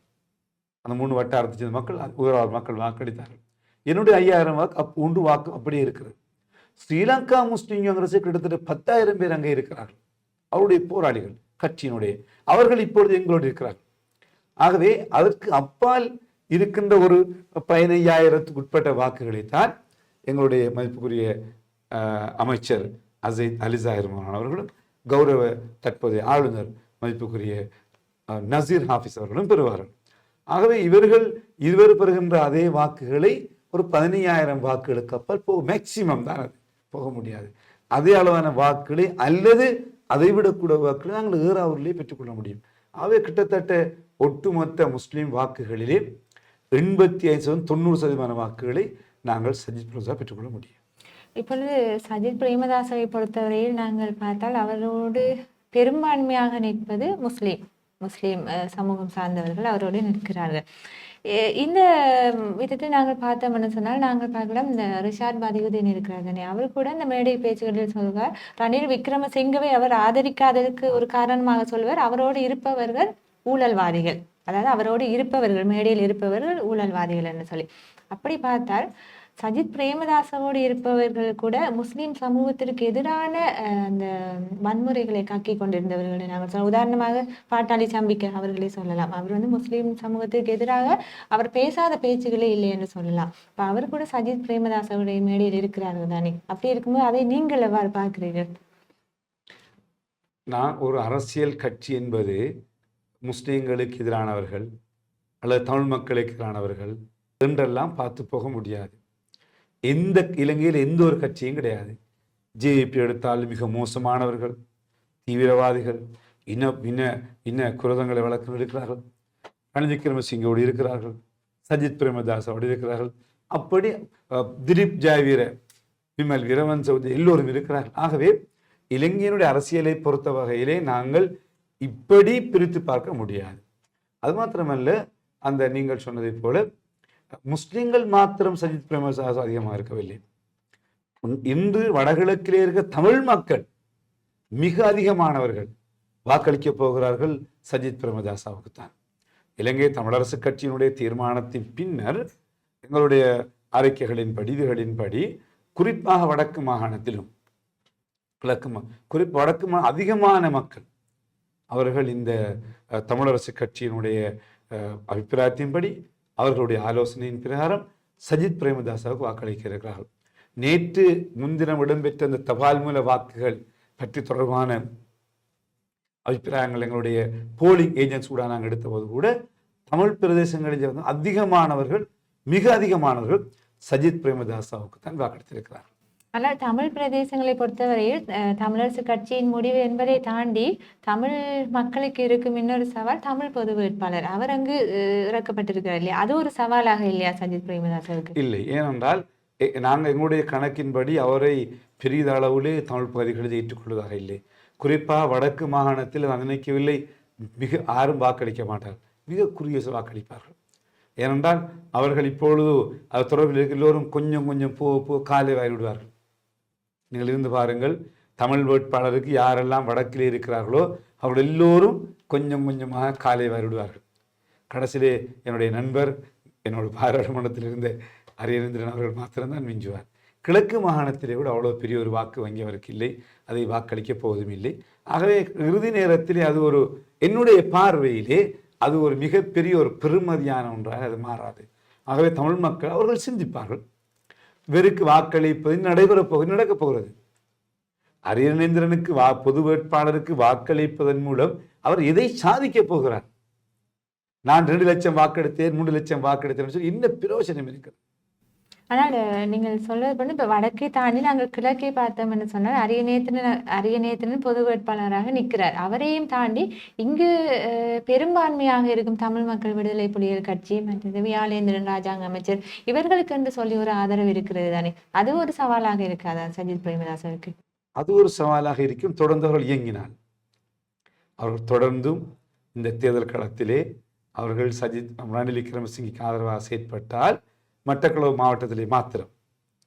அந்த 3 வட்டாரத்தை சேர்ந்த மக்கள் வாக்களித்தார்கள். என்னுடைய 5000 வாக்கு வாக்கு அப்படியே இருக்கிறது. ஸ்ரீலங்கா முஸ்லீம் காங்கிரஸ் கிட்டத்தட்ட 10,000 பேர் அங்கே இருக்கிறார்கள். அவருடைய போராளிகள் கட்சியினுடைய அவர்கள் இப்பொழுது எங்களோடு இருக்கிறார்கள். ஆகவே அதற்கு அப்பால் இருக்கின்ற ஒரு 15,000க்கு உட்பட்ட வாக்குகளைத்தான் எங்களுடைய மதிப்புக்குரிய அமைச்சர் அலி ஜாஹிர் மௌலானா அவர்களும் கௌரவ தற்போதைய ஆளுநர் மதிப்புக்குரிய நசீர் ஹாஃபிஸ் அவர்களும் பெறுவார்கள். ஆகவே இவர்கள் இருவர் பெறுகின்ற அதே வாக்குகளை ஒரு 15,000 வாக்குகளுக்கு அப்பால் மேக்சிமம் தான் அது போக முடியாது. அதே அளவான வாக்குகளை அல்லது அதைவிடக்கூட வாக்குகளை நாங்கள் ஏறாவூரிலே பெற்றுக்கொள்ள முடியும். ஆகவே கிட்டத்தட்ட ஒட்டுமொத்த முஸ்லீம் வாக்குகளிலே 85-90% வாக்குகளை நாங்கள் சஜித் பிரேமதாஸை பெற்றுக்கொள்ள முடியும்.
இப்பொழுது சஜித் பிரேமதாசவை பொறுத்தவரையில் நாங்கள் பார்த்தால் அவரோடு பெரும்பான்மையாக நிற்பது முஸ்லீம் சமூகம் சார்ந்தவர்கள் அவரோடு நிற்கிறார்கள். இந்த விதத்தில் நாங்கள் பார்த்தோம்னு சொன்னால் நாங்கள் பார்க்கலாம், இந்த ரிஷாட் பதியுதீன் இருக்கிறார் தானே, அவர் கூட இந்த மேடை பேச்சுகளில் சொல்வார் ரணில் விக்ரமசிங்கவை அவர் ஆதரிக்காததுக்கு ஒரு காரணமாக சொல்வார் அவரோடு இருப்பவர்கள் ஊழல்வாதிகள், அதாவது அவரோடு இருப்பவர்கள் மேடையில் இருப்பவர்கள் ஊழல்வாதிகள் என்று சொல்லி. அப்படி பார்த்தால் சஜித் பிரேமதாசவோடு இருப்பவர்கள் கூட முஸ்லீம் சமூகத்திற்கு எதிரான அந்த வன்முறைகளை காக்கி கொண்டிருந்தவர்களை நாங்கள் சொல்ல. உதாரணமாக பாட்டாளி சம்பிக்க அவர்களே சொல்லலாம். அவர் வந்து முஸ்லீம் சமூகத்திற்கு எதிராக அவர் பேசாத பேச்சுகளே இல்லை என்று சொல்லலாம். இப்போ அவர் கூட சஜித் பிரேமதாசவுடைய மேடையில் இருக்கிறார்கள் தானே. அப்படி இருக்கும்போது அதை நீங்கள் எவ்வாறு பார்க்கிறீர்கள்?
நான் ஒரு அரசியல் கட்சி என்பது முஸ்லீம்களுக்கு எதிரானவர்கள் அல்லது தமிழ் மக்களுக்கு எதிரானவர்கள் என்றெல்லாம் பார்த்து போக முடியாது. இலங்கையில் எந்த ஒரு கட்சியும் கிடையாது. ஜேபி எடுத்தால் மிக மோசமானவர்கள், தீவிரவாதிகள், இன்ன குரதங்களை வளர்க்க இருக்கிறார்கள். ரணில் விக்ரமசிங்கோடு இருக்கிறார்கள், சஜித் பிரேமதாசோடு இருக்கிறார்கள். அப்படி திலீப் ஜாவீர, விமல் வீரவன் சௌத்ரி எல்லோரும் இருக்கிறார்கள். ஆகவே இலங்கையினுடைய அரசியலை பொறுத்த வகையிலே நாங்கள் இப்படி பிரித்து பார்க்க முடியாது. அது மாத்திரமல்ல, அந்த நீங்கள் சொன்னதை போல முஸ்லிம்கள் மாத்திரம் சஜித் பிரேமதாஸ் அதிகமாக இருக்கவில்லை. இன்று வடகிழக்கிலே இருக்க தமிழ் மக்கள் மிக அதிகமானவர்கள் வாக்களிக்க போகிறார்கள் சஜித் பிரேமதாசாவுக்கு தான். இலங்கை தமிழரசு கட்சியினுடைய தீர்மானத்தின் பின்னர் எங்களுடைய அறிக்கைகளின்படி இதுகளின்படி குறிப்பாக வடக்கு மாகாணத்திலும் வடக்கு அதிகமான மக்கள் அவர்கள் இந்த தமிழரசு கட்சியினுடைய அபிப்பிராயத்தின்படி அவர்களுடைய ஆலோசனையின் பிரகாரம் சஜித் பிரேமதாசாவுக்கு வாக்களிக்க இருக்கிறார்கள். நேற்று முன்தினம் இடம்பெற்ற அந்த தபால் மூல வாக்குகள் பற்றி தொடர்பான அபிப்பிராயங்கள் எங்களுடைய போலிங் ஏஜென்ட்ஸ் கூட நாங்கள் எடுத்தபோது கூட தமிழ் பிரதேசங்களில் அதிகமானவர்கள், மிக அதிகமானவர்கள் சஜித் பிரேமதாசாவுக்கு தான் வாக்களித்திருக்கிறார்கள்.
ஆனால் தமிழ் பிரதேசங்களை பொறுத்தவரையில் தமிழரசு கட்சியின் முடிவு என்பதை தாண்டி தமிழ் மக்களுக்கு இருக்கும் இன்னொரு சவால் தமிழ் பொது வேட்பாளர். அவர் அங்கு இறக்கப்பட்டிருக்கிறார் இல்லையா? அது ஒரு சவாலாக இல்லையா சஜித் பிரேமதாசாவுக்கு?
இல்லை, ஏனென்றால் நாங்கள் எங்களுடைய கணக்கின்படி அவரை பெரிய அளவிலே தமிழ் பகுதிகளில் ஏற்றுக்கொள்வதாக இல்லை. குறிப்பாக வடக்கு மாகாணத்தில் நான் நினைக்கவில்லை மிக யாரும் வாக்களிக்க மாட்டார்கள், மிக குறுகிய வாக்களிப்பார்கள். ஏனென்றால் அவர்கள் இப்பொழுது அது தொடர்பில் எல்லோரும் கொஞ்சம் கொஞ்சம் காலை வாயிடுவார்கள். நீங்கள் இருந்து பாருங்கள், தமிழ் வேட்பாளருக்கு யாரெல்லாம் வடக்கிலே இருக்கிறார்களோ அவர்கள் எல்லோரும் கொஞ்சம் கொஞ்சமாக காலை வாரிடுவார்கள். கடைசியிலே என்னுடைய நண்பர், என்னோட பாராளுமன்றத்தில் இருந்த அரியநேந்திரன் அவர்கள் மாத்திரம்தான் மிஞ்சுவார். கிழக்கு மாகாணத்திலே கூட அவ்வளோ பெரிய ஒரு வாக்கு வங்கி அவருக்கு இல்லை, அதை வாக்களிக்க போவதும் இல்லை. ஆகவே இறுதி நேரத்திலே அது ஒரு, என்னுடைய பார்வையிலே அது ஒரு மிகப்பெரிய ஒரு பெருமதியான ஒன்றாக அது மாறாது. ஆகவே தமிழ் மக்கள் அவர்கள் சிந்திப்பார்கள், வெறுக்கு வாக்களிப்பது நடக்கப் போகிறது. அரியநேந்திரனுக்கு பொது வேட்பாளருக்கு வாக்களிப்பதன் மூலம் அவர் எதை சாதிக்க போகிறார்? நான் 2 லட்சம் வாக்கெடுத்தேன், 3 லட்சம் வாக்கெடுத்தேன் சொல்லி என்ன பிரயோஜனம் இருக்கிறது?
ஆனால் நீங்கள் சொல்வது பண்ணி இப்போ வடக்கை தாண்டி நாங்கள் கிழக்கை பார்த்தோம்னு சொன்னால் அரியநேத்திரன் பொது வேட்பாளராக நிற்கிறார். அவரையும் தாண்டி இங்கு பெரும்பான்மையாக இருக்கும் தமிழ் மக்கள் விடுதலை புலிகள் கட்சி, மற்றது வியாழேந்திரன் ராஜாங்க அமைச்சர், இவர்களுக்கு என்று சொல்லி ஒரு ஆதரவு இருக்கிறது தானே? அது ஒரு சவாலாக இருக்காதா சஜித் பிரேமதாசருக்கு?
அது ஒரு சவாலாக இருக்கும். தொடர்ந்து அவர்கள் இயங்கினால், அவர்கள் தொடர்ந்தும் இந்த தேர்தல் களத்திலே அவர்கள் ரணில் விக்ரமசிங்கேக்கு ஆதரவாக செயற்பட்டால் மட்டக்களப்பு மாவட்டத்திலே மாத்திரம்,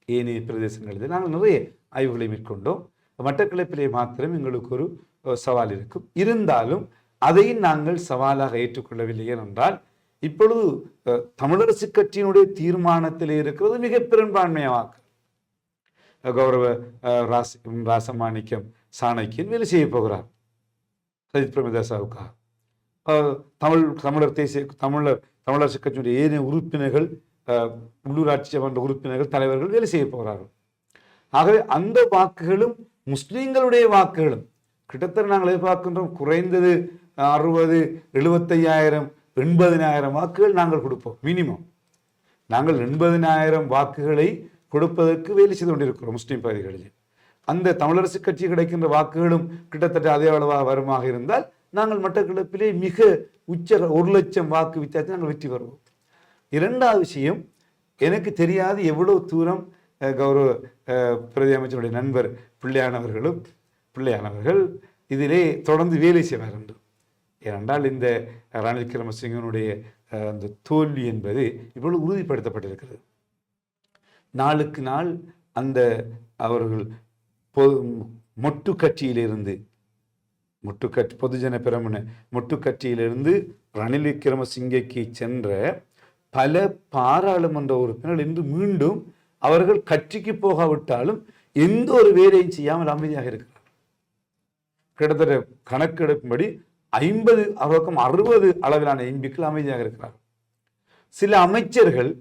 ஏனைய பிரதேசங்களில் நாங்கள் நிறைய ஆய்வுகளை மேற்கொண்டோம். மட்டக்களப்பிலே மாத்திரம் எங்களுக்கு ஒரு சவால் இருக்கும். இருந்தாலும் அதையும் நாங்கள் சவாலாக ஏற்றுக்கொள்ளவில்லை. ஏனென்றால் இப்பொழுது தமிழரசு கட்சியினுடைய தீர்மானத்திலே இருக்கிறது மிக பெரும்பான்மையாக கௌரவ ராசமாணிக்கம் சாணக்கியன் வேலை செய்ய போகிறார் சஜித் பிரேமதாசாவுக்காக. தமிழரசு கட்சியினுடைய ஏனைய உறுப்பினர்கள், உள்ளூராட்சி மன்ற உறுப்பினர்கள், தலைவர்கள் வேலை செய்ய போகிறார்கள். ஆகவே அந்த வாக்குகளும் முஸ்லீம்களுடைய வாக்குகளும் கிட்டத்தட்ட நாங்கள் எதிர்பார்க்கின்றோம். குறைந்தது 60, 75,000, 80,000 வாக்குகள் நாங்கள் கொடுப்போம். மினிமம் நாங்கள் 80,000 வாக்குகளை கொடுப்பதற்கு வேலை செய்து கொண்டிருக்கிறோம் முஸ்லீம் பகுதிகளில். அந்த தமிழரசு கட்சி கிடைக்கின்ற வாக்குகளும் கிட்டத்தட்ட அதே அளவாக வருமாக இருந்தால் நாங்கள் மட்டக்களப்பிலே மிக உச்ச 1 லட்சம் வாக்கு வித்தியாசத்தை நாங்கள் வெற்றி பெறுவோம். இரண்டாவது விஷயம், எனக்கு தெரியாது எவ்வளவு தூரம் கௌரவ பிரதி அமைச்சருடைய நண்பர் பிள்ளையானவர்கள் இதிலே தொடர்ந்து வேலை செய்வார் என்று. ஏனென்றால் இந்த ரணில் விக்ரமசிங்கனுடைய அந்த தோல்வி என்பது இவ்வளவு உறுதிப்படுத்தப்பட்டிருக்கிறது. நாளுக்கு நாள் அந்த அவர்கள் மொட்டு கட்சியிலிருந்து பொதுஜன பெரமுன மொட்டு கட்சியிலிருந்து ரணில் விக்ரமசிங்கேக்கு சென்ற பல பாராளுமன்ற உறுப்பினர்கள் இன்று மீண்டும் அவர்கள் கட்சிக்கு போகாவிட்டாலும் எந்த ஒரு வேலையும் செய்யாமல் அமைதியாக இருக்கிறார். கிட்டத்தட்ட கணக்கெடுக்கும்படி 50 60 அளவிலான எம்பிக்கள் அமைதியாக இருக்கிறார். சில அமைச்சர்கள்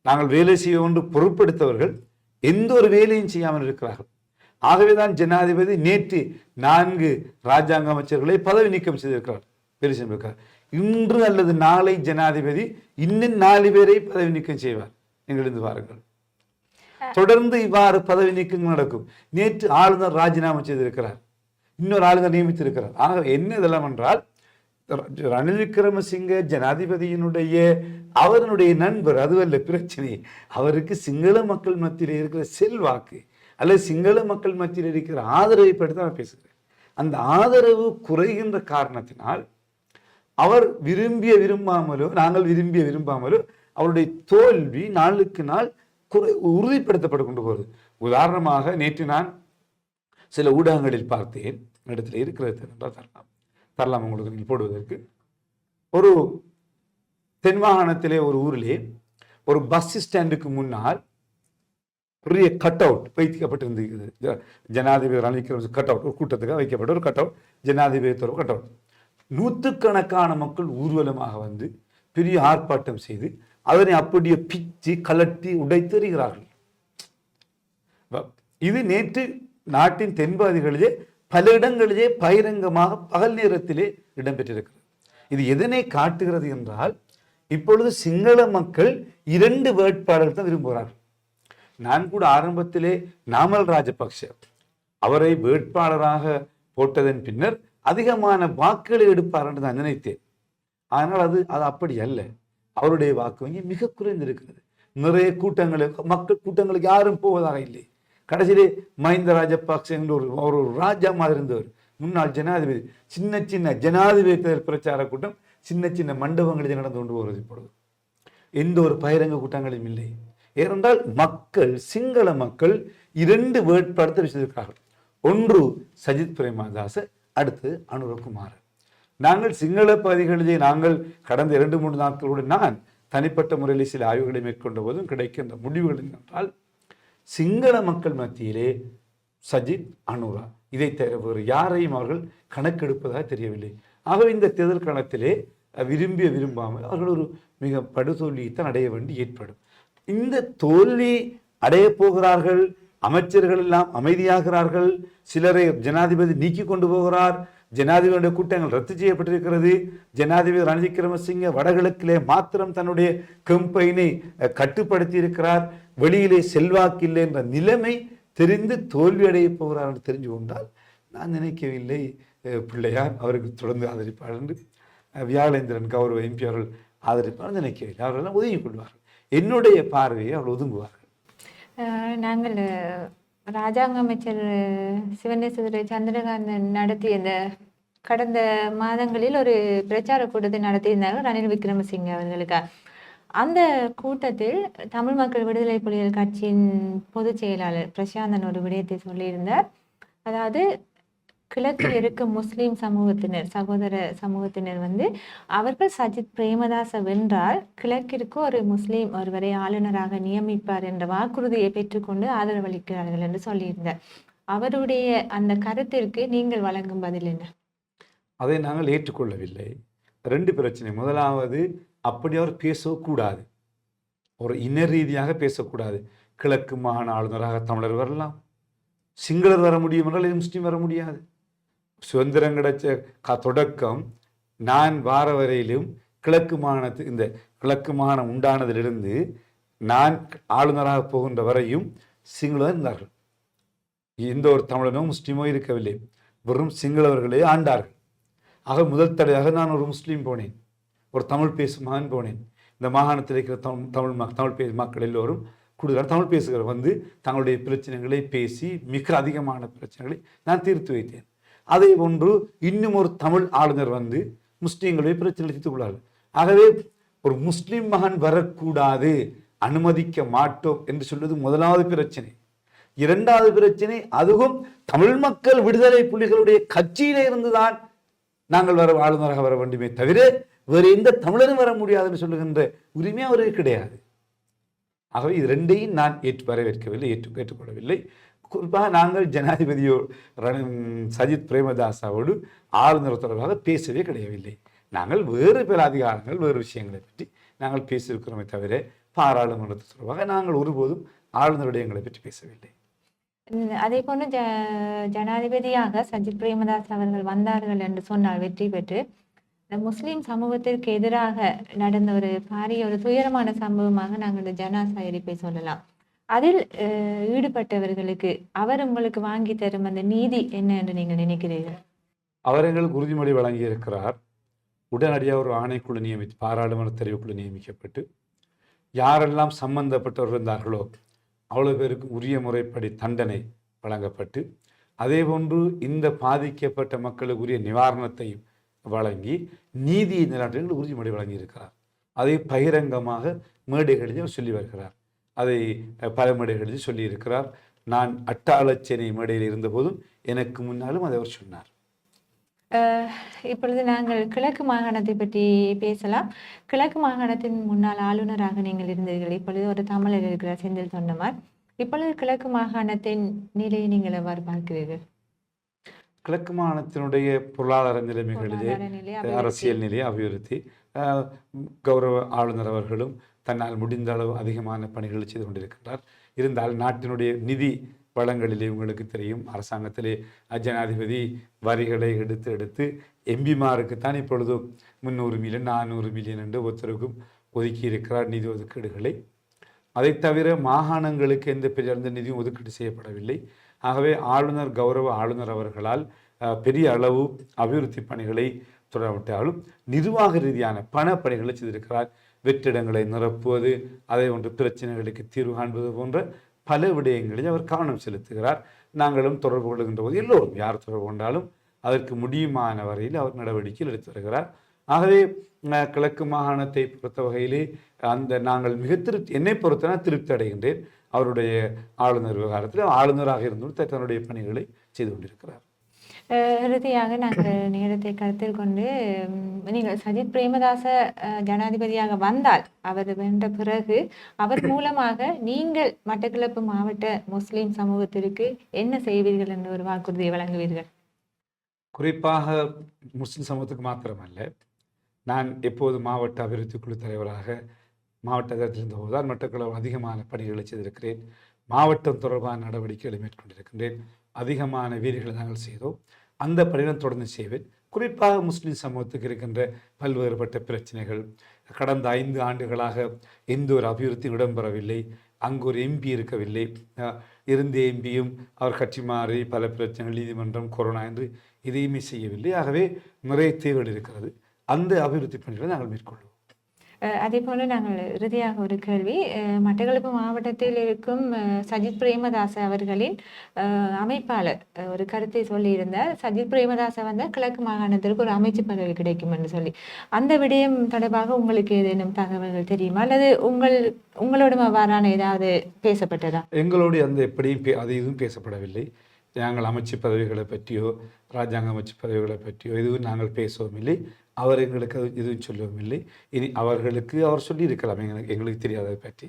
நாங்கள் வேலை செய்ய ஒன்று பொறுப்படுத்தவர்கள் எந்த ஒரு வேலையும் செய்யாமல் இருக்கிறார்கள். ஆகவேதான் ஜனாதிபதி நேற்று 4 ராஜாங்க அமைச்சர்களை பதவி நீக்கம் செய்திருக்கிறார், வேலை செய்திருக்கிறார். இன்று அல்லது நாளை ஜனாதிபதி இன்னும் 4 பேரை பதவி நீக்கம் செய்வார். எங்களிருந்து பாருங்கள், தொடர்ந்து இவ்வாறு பதவி நீக்கம் நடக்கும். நேற்று ஆளுநர் ராஜினாமா செய்திருக்கிறார், இன்னொரு ஆளுநர் நியமித்திருக்கிறார். ஆனால் என்ன இதெல்லாம் என்றால் ரணில் விக்ரமசிங்க ஜனாதிபதியினுடைய அவருடைய நண்பர், அதுவல்ல பிரச்சனை. அவருக்கு சிங்கள மக்கள் மத்தியில் இருக்கிற செல்வாக்கு அல்லது சிங்கள மக்கள் மத்தியில் இருக்கிற ஆதரவை பற்றி தான் பேசுகிறேன். அந்த ஆதரவு குறைகின்ற காரணத்தினால் அவர் விரும்பாமலோ நாங்கள் விரும்பாமலோ அவருடைய தோல்வி நாளுக்கு நாள் உறுதிப்படுத்தப்பட்டு கொண்டு போகிறது. உதாரணமாக நேற்று நான் சில ஊடகங்களில் பார்த்தேன், இடத்துல இருக்கிறது தரலாம் உங்களுக்கு நீங்கள் போடுவதற்கு. ஒரு தென் மாகாணத்திலே ஒரு ஊரிலே ஒரு பஸ் ஸ்டாண்டுக்கு முன்னால் பெரிய கட் அவுட் வைக்கப்பட்டிருந்தது. ஜனாதிபதி ரணில் விக்ரமசிங்க கட் அவுட், ஒரு கூட்டத்துக்காக வைக்கப்பட்ட ஒரு கட் அவுட், ஜனாதிபதி கட் அவுட். நூற்றுக்கணக்கான மக்கள் ஊர்வலமாக வந்து பெரிய ஆர்ப்பாட்டம் செய்து அதனை அப்படியே பிச்சு கலட்டி உடைத்தெறிகிறார்கள். இது நேற்று நாட்டின் தென்பகுதிகளிலே பல இடங்களிலே பகிரங்கமாக பகல் நேரத்திலே இடம்பெற்றிருக்கிறது. இது எதனை காட்டுகிறது என்றால், இப்பொழுது சிங்கள மக்கள் 2 வேட்பாளர்கள் தான் விரும்புகிறார்கள். நான் கூட ஆரம்பத்திலே நாமல் ராஜபக்ஷ அவரை வேட்பாளராக போட்டதன் பின்னர் அதிகமான வாக்குகளை எடுப்பார் என்று நான் நினைத்தேன். ஆனால் அது அப்படி அல்ல. அவருடைய வாக்கு வங்கி மிக குறைந்திருக்கிறது. நிறைய மக்கள் கூட்டங்களுக்கு யாரும் போவதாக இல்லை. கடைசியிலே மஹிந்த ராஜபக்ஷ என்ற ஒரு ராஜா மாதிரி இருந்தவர், முன்னாள் ஜனாதிபதி, சின்ன ஜனாதிபதி தேர்தல் பிரச்சார கூட்டம் சின்ன மண்டபங்களில் நடந்து கொண்டு போகிறது. இப்பொழுது எந்த ஒரு பகிரங்க கூட்டங்களும் இல்லை. ஏனென்றால் மக்கள், சிங்கள மக்கள் 2 வேட்பாளரை வச்சிருக்கிறார்கள். ஒன்று சஜித் பிரேமதாச, அடுத்து அனுரகுமார். நாங்கள் சிங்கள பகுதிகளிலே நாங்கள் கடந்த 2-3 நாட்களோடு நான் தனிப்பட்ட முறையில் சில ஆய்வுகளை மேற்கொண்ட போதும் கிடைக்கின்ற முடிவுகள் என்னென்றால், சிங்கள மக்கள் மத்தியிலே சஜித், அனுரா, இதை தவிர வேறு யாரையும் அவர்கள் கணக்கெடுப்பதாக தெரியவில்லை. ஆகவே இந்த தேர்தல் களத்திலே விரும்பாமல் அவர்கள் ஒரு மிக படுதோல்வியைத்தான் அடைய வேண்டி ஏற்படும். இந்த தோல்வி அடைய போகிறார்கள். அமைச்சர்கள் எல்லாம் அமைதியாகிறார்கள். சிலரை ஜனாதிபதி நீக்கி கொண்டு போகிறார். ஜனாதிபதியுடைய கூட்டங்கள் ரத்து செய்யப்பட்டிருக்கிறது. ஜனாதிபதி ரணில் விக்ரமசிங்க வடகிழக்கிலே மாத்திரம் தன்னுடைய கம்பெயினை கட்டுப்படுத்தி இருக்கிறார். வெளியிலே செல்வாக்கில்லை என்ற நிலைமை தெரிந்து தோல்வி அடைய போகிறார் என்று தெரிஞ்சு கொண்டால் நான் நினைக்கவில்லை பிள்ளையார் அவருக்கு தொடர்ந்து ஆதரிப்பார் என்று, வியாழேந்திரன் கௌரவ எம்பி அவர்கள் ஆதரிப்பார் நினைக்கவில்லை. அவர்களெல்லாம் ஒதுங்கி கொள்வார்கள். என்னுடைய பார்வையை அவர்கள் ஒதுங்குவார்கள்.
நாங்கள் ராஜாங்க அமைச்சர் சிவனேஸ்வர சந்திரகாந்தன் நடத்திய இந்த கடந்த மாதங்களில் ஒரு பிரச்சார கூட்டத்தை நடத்தியிருந்தார்கள் ரணில் விக்ரமசிங்க அவர்களுக்கு. அந்த கூட்டத்தில் தமிழ் மக்கள் விடுதலை புலிகள் கட்சியின் பொதுச் செயலாளர் பிரசாந்தன் ஒரு விடயத்தை சொல்லியிருந்தார். அதாவது கிழக்கில் இருக்கும் முஸ்லீம் சமூகத்தினர், சகோதர சமூகத்தினர் அவர்கள் சஜித் பிரேமதாச வென்றால் கிழக்கிற்கு ஒரு முஸ்லீம் ஒருவரை ஆளுநராக நியமிப்பார் என்ற வாக்குறுதியை பெற்றுக்கொண்டு ஆதரவளிக்கிறார்கள் என்று சொல்லியிருந்தார். அவருடைய அந்த கருத்திற்கு நீங்கள் வழங்கும் பதில் என்ன?
அதை நாங்கள் ஏற்றுக்கொள்ளவில்லை. 2 பிரச்சனை. முதலாவது, அப்படி அவர் பேசக்கூடாது. ஒரு இன ரீதியாக பேசக்கூடாது. கிழக்கு மாகாண ஆளுநராக தமிழர் வரலாம், சிங்களர் வர முடியும் என்றால் முஸ்லீம் வர முடியாது. சுதந்திரம் கிடைச்ச தொடக்கம் நான் வார வரையிலும் இந்த கிழக்கு மாகாணம் உண்டானதிலிருந்து நான் ஆளுநராக போகின்ற வரையும் சிங்களர் இருந்தார்கள். எந்த ஒரு தமிழனோ முஸ்லீமோ இருக்கவில்லை. வெறும் சிங்களவர்களே ஆண்டார்கள். ஆக முதல் தடையாக நான் ஒரு முஸ்லீம் போனேன், ஒரு தமிழ் பேசும் மகன் போனேன். இந்த மாகாணத்தில் இருக்கிற தமிழ் பேசும் மக்கள் எல்லோரும் கூடுதலாக தமிழ் பேசுகிறவர் தங்களுடைய பிரச்சனைகளை பேசி மிக அதிகமான பிரச்சனைகளை நான் தீர்த்து வைத்தேன். அதே போன்று இன்னும் ஒரு தமிழ் ஆளுநர் முஸ்லீம்களுடைய பிரச்சனை தீர்த்துக் கொள்ளார்கள். ஆகவே ஒரு முஸ்லீம் மகன் வரக்கூடாது, அனுமதிக்க மாட்டோம் என்று சொல்வது முதலாவது பிரச்சனை. 2வது பிரச்சனை, அதுவும் தமிழ் மக்கள் விடுதலை புலிகளுடைய கட்சியிலே இருந்துதான் நாங்கள் ஆளுநராக வர வேண்டுமே தவிர வேறு எந்த தமிழரும் வர முடியாது என்று சொல்லுகின்ற உரிமை அவருக்கு கிடையாது. ஆகவே இது 2ஐயும் நான் வரவேற்கவில்லை, ஏற்றுக்கொள்ளவில்லை. குறிப்பாக நாங்கள் ஜனாதிபதியோ சஜித் பிரேமதாசாவோடு ஆளுநர் தொடர்பாக பேசவே கிடையவில்லை. நாங்கள் வேறு பல அதிகாரங்கள், வேறு விஷயங்களை பற்றி நாங்கள் பேசியிருக்கிறோமே தவிர பாராளுமன்றத்தை தொடர்பாக நாங்கள் ஒருபோதும் ஆளுநருடைய எங்களை பற்றி பேசவில்லை.
அதே போன்று ஜனாதிபதியாக சஜித் பிரேமதாஸ் அவர்கள் வந்தார்கள் என்று சொன்னால் வெற்றி பெற்று இந்த முஸ்லீம் சமூகத்திற்கு எதிராக நடந்த ஒரு பாரிய ஒரு துயரமான சம்பவமாக நாங்கள் இந்த ஜனாசா எரிப்பை சொல்லலாம். அதில் ஈடுபட்டவர்களுக்கு அவர் உங்களுக்கு வாங்கி தரும் அந்த நீதி என்ன என்று நீங்கள் நினைக்கிறீர்கள்?
அவர் எங்களுக்கு உறுதிமொழி வழங்கி இருக்கிறார். உடனடியாக ஒரு ஆணைக்குழு பாராளுமன்ற தெரிவுக்குழு நியமிக்கப்பட்டு யாரெல்லாம் சம்பந்தப்பட்டவர்கள் இருந்தார்களோ அவ்வளோ பேருக்கு உரிய முறைப்படி தண்டனை வழங்கப்பட்டு அதேபோன்று இந்த பாதிக்கப்பட்ட மக்களுக்கு உரிய நிவாரணத்தையும் வழங்கி நீதியை நிலைநாட்ட உறுதிமொழி வழங்கியிருக்கிறார். அதை பகிரங்கமாக மேடைகளில் அவர் சொல்லி வருகிறார். அதை பல மேடைகளில் சொல்லியிருக்கிறார். நான் அட்டாளச்சேனை மேடையில் இருந்தபோதும் எனக்கு முன்னாலும் அதை அவர் சொன்னார்.
இப்பொழுது நாங்கள் கிழக்கு மாகாணத்தை பற்றி பேசலாம். கிழக்கு மாகாணத்தின் முன்னாள் ஆளுநராக நீங்கள் இருந்தீர்கள். இப்பொழுது ஒரு தமிழர் இருக்கிறார், செந்தில் தொண்டமான். இப்பொழுது கிழக்கு மாகாணத்தின் நிலையை நீங்கள் எவ்வாறு பார்க்கிறீர்கள்?
கிழக்கு மாகாணத்தினுடைய பொருளாதார நிலைமைகளிலே அரசியல் நிலை அபிவிருத்தி, கௌரவ ஆளுநர் அவர்களும் தன்னால் முடிந்த அளவு அதிகமான பணிகளை செய்து கொண்டிருக்கின்றார். இருந்தால் நாட்டினுடைய நிதி வளங்களிலே உங்களுக்கு தெரியும், அரசாங்கத்திலே ஜனாதிபதி வரிகளை எடுத்து எம்பிமாருக்குத்தான் இப்பொழுதும் 300 மில்லியன் 400 மில்லியன் என்று ஒருத்தருக்கும் ஒதுக்கி இருக்கிறார் நிதி ஒதுக்கீடுகளை. அதை தவிர மாகாணங்களுக்கு எந்த பெரிய நிதியும் ஒதுக்கீடு செய்யப்படவில்லை. ஆகவே கௌரவ ஆளுநர் அவர்களால் பெரிய அளவு அபிவிருத்தி பணிகளை தொடரவிட்டாலும் நிர்வாக ரீதியான பண பணிகளை செய்திருக்கிறார். வெற்றிடங்களை நிரப்புவது, அதை ஒன்று பிரச்சனைகளுக்கு தீர்வு காண்பது போன்ற பல விடயங்களில் அவர் கவனம் செலுத்துகிறார். நாங்களும் தொடர்பு கொள்கின்ற போது எல்லோரும் யார் தொடர்பு கொண்டாலும் அதற்கு முடியுமான வரையில் அவர் நடவடிக்கைகள் எடுத்து வருகிறார். ஆகவே கிழக்கு மாகாணத்தை பொறுத்த வகையிலே நாங்கள் என்னை பொறுத்தனா திருப்தி அடைகின்றேன். அவருடைய ஆளுநர் விவகாரத்தில் ஆளுநராக இருந்தும் தன்னுடைய பணிகளை செய்து கொண்டிருக்கிறார்.
இறுதியாக நாங்கள் நேரத்தை கருத்தில் கொண்டு நீங்கள் சஜித் பிரேமதாச ஜனாதிபதியாக வந்தால், அவர் வென்ற பிறகு அவர் மூலமாக நீங்கள் மட்டக்களப்பு மாவட்ட முஸ்லிம் சமூகத்திற்கு என்ன செய்வீர்கள் என்ற ஒரு வாக்குறுதியை வழங்குவீர்கள்?
குறிப்பாக முஸ்லிம் சமூகத்துக்கு மாத்திரமல்ல, நான் எப்போது மாவட்ட அபிவிருத்தி குழு தலைவராக மாவட்டத்தில் இருந்தபோதுதான் மட்டக்களப்பு அதிகமான பணிகளை செய்திருக்கிறேன். மாவட்டம் தொடர்பான நடவடிக்கைகளை மேற்கொண்டிருக்கின்றேன். அதிகமான வீடுகளை நாங்கள் செய்தோம். அந்த பணிகளை தொடர்ந்து செய்வேன். குறிப்பாக முஸ்லிம் சமூகத்துக்கு இருக்கின்ற பல்வேறுபட்ட பிரச்சனைகள், கடந்த 5 ஆண்டுகளாக எந்த ஒரு அபிவிருத்தியும் இடம்பெறவில்லை. அங்கு ஒரு எம்பி இருக்கவில்லை. இருந்த எம்பியும் அவர் கட்சி மாறி பல பிரச்சனைகள், நீதிமன்றம், கொரோனா என்று எதையுமே செய்யவில்லை. ஆகவே நிறைய தேவைகள் இருக்கிறது. அந்த அபிவிருத்தி பணிகளை நாங்கள் மேற்கொள்வோம்.
அதே போல நாங்கள் இறுதியாக ஒரு கேள்வி, மட்டக்களப்பு மாவட்டத்தில் இருக்கும் சஜித் பிரேமதாச அவர்களின் அமைப்பாளர் ஒரு கருத்தை சொல்லியிருந்தார். சஜித் பிரேமதாச வந்தால் கிழக்கு மாகாணத்திற்கு ஒரு அமைச்சு பதவி கிடைக்கும் என்று சொல்லி, அந்த விடயம் தொடர்பாக உங்களுக்கு ஏதேனும் தகவல்கள் தெரியுமா, அல்லது உங்களோட அவ்வாறான ஏதாவது பேசப்பட்டதா?
எங்களோடு அந்த எப்படியும் அது எதுவும் பேசப்படவில்லை. நாங்கள் அமைச்சு பதவிகளை பற்றியோ ராஜாங்க அமைச்சு பதவிகளை பற்றியோ எதுவும் நாங்கள் பேசவும் இல்லை. அவர் எங்களுக்கு அது எதுவும் சொல்லவும் இல்லை. இனி அவர்களுக்கு அவர் சொல்லியிருக்கலாம், எங்களுக்கு தெரியாததை பற்றி.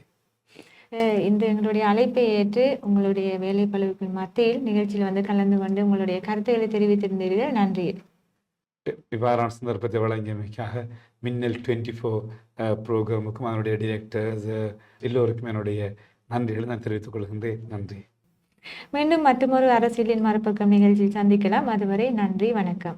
இந்த எங்களுடைய அழைப்பை ஏற்று உங்களுடைய வேலைப்பளுவுக்கு மத்தியில் நிகழ்ச்சியில் வந்து கலந்து கொண்டு உங்களுடைய கருத்துக்களை தெரிவித்திருந்தீர்கள். நன்றி.
இவ்வாறான சந்தர்ப்பத்தை வழங்கியமைக்காக மின்னல் 24 ப்ரோக்ராமுக்கும் அதனுடைய டிரெக்டர்ஸ் எல்லோருக்கும் என்னுடைய நன்றிகளை நான் தெரிவித்துக் கொள்கின்றேன். நன்றி.
மீண்டும் மற்றொரு அரசியலின் மறுபக்கம் நிகழ்ச்சியில் சந்திக்கலாம். அதுவரை நன்றி, வணக்கம்.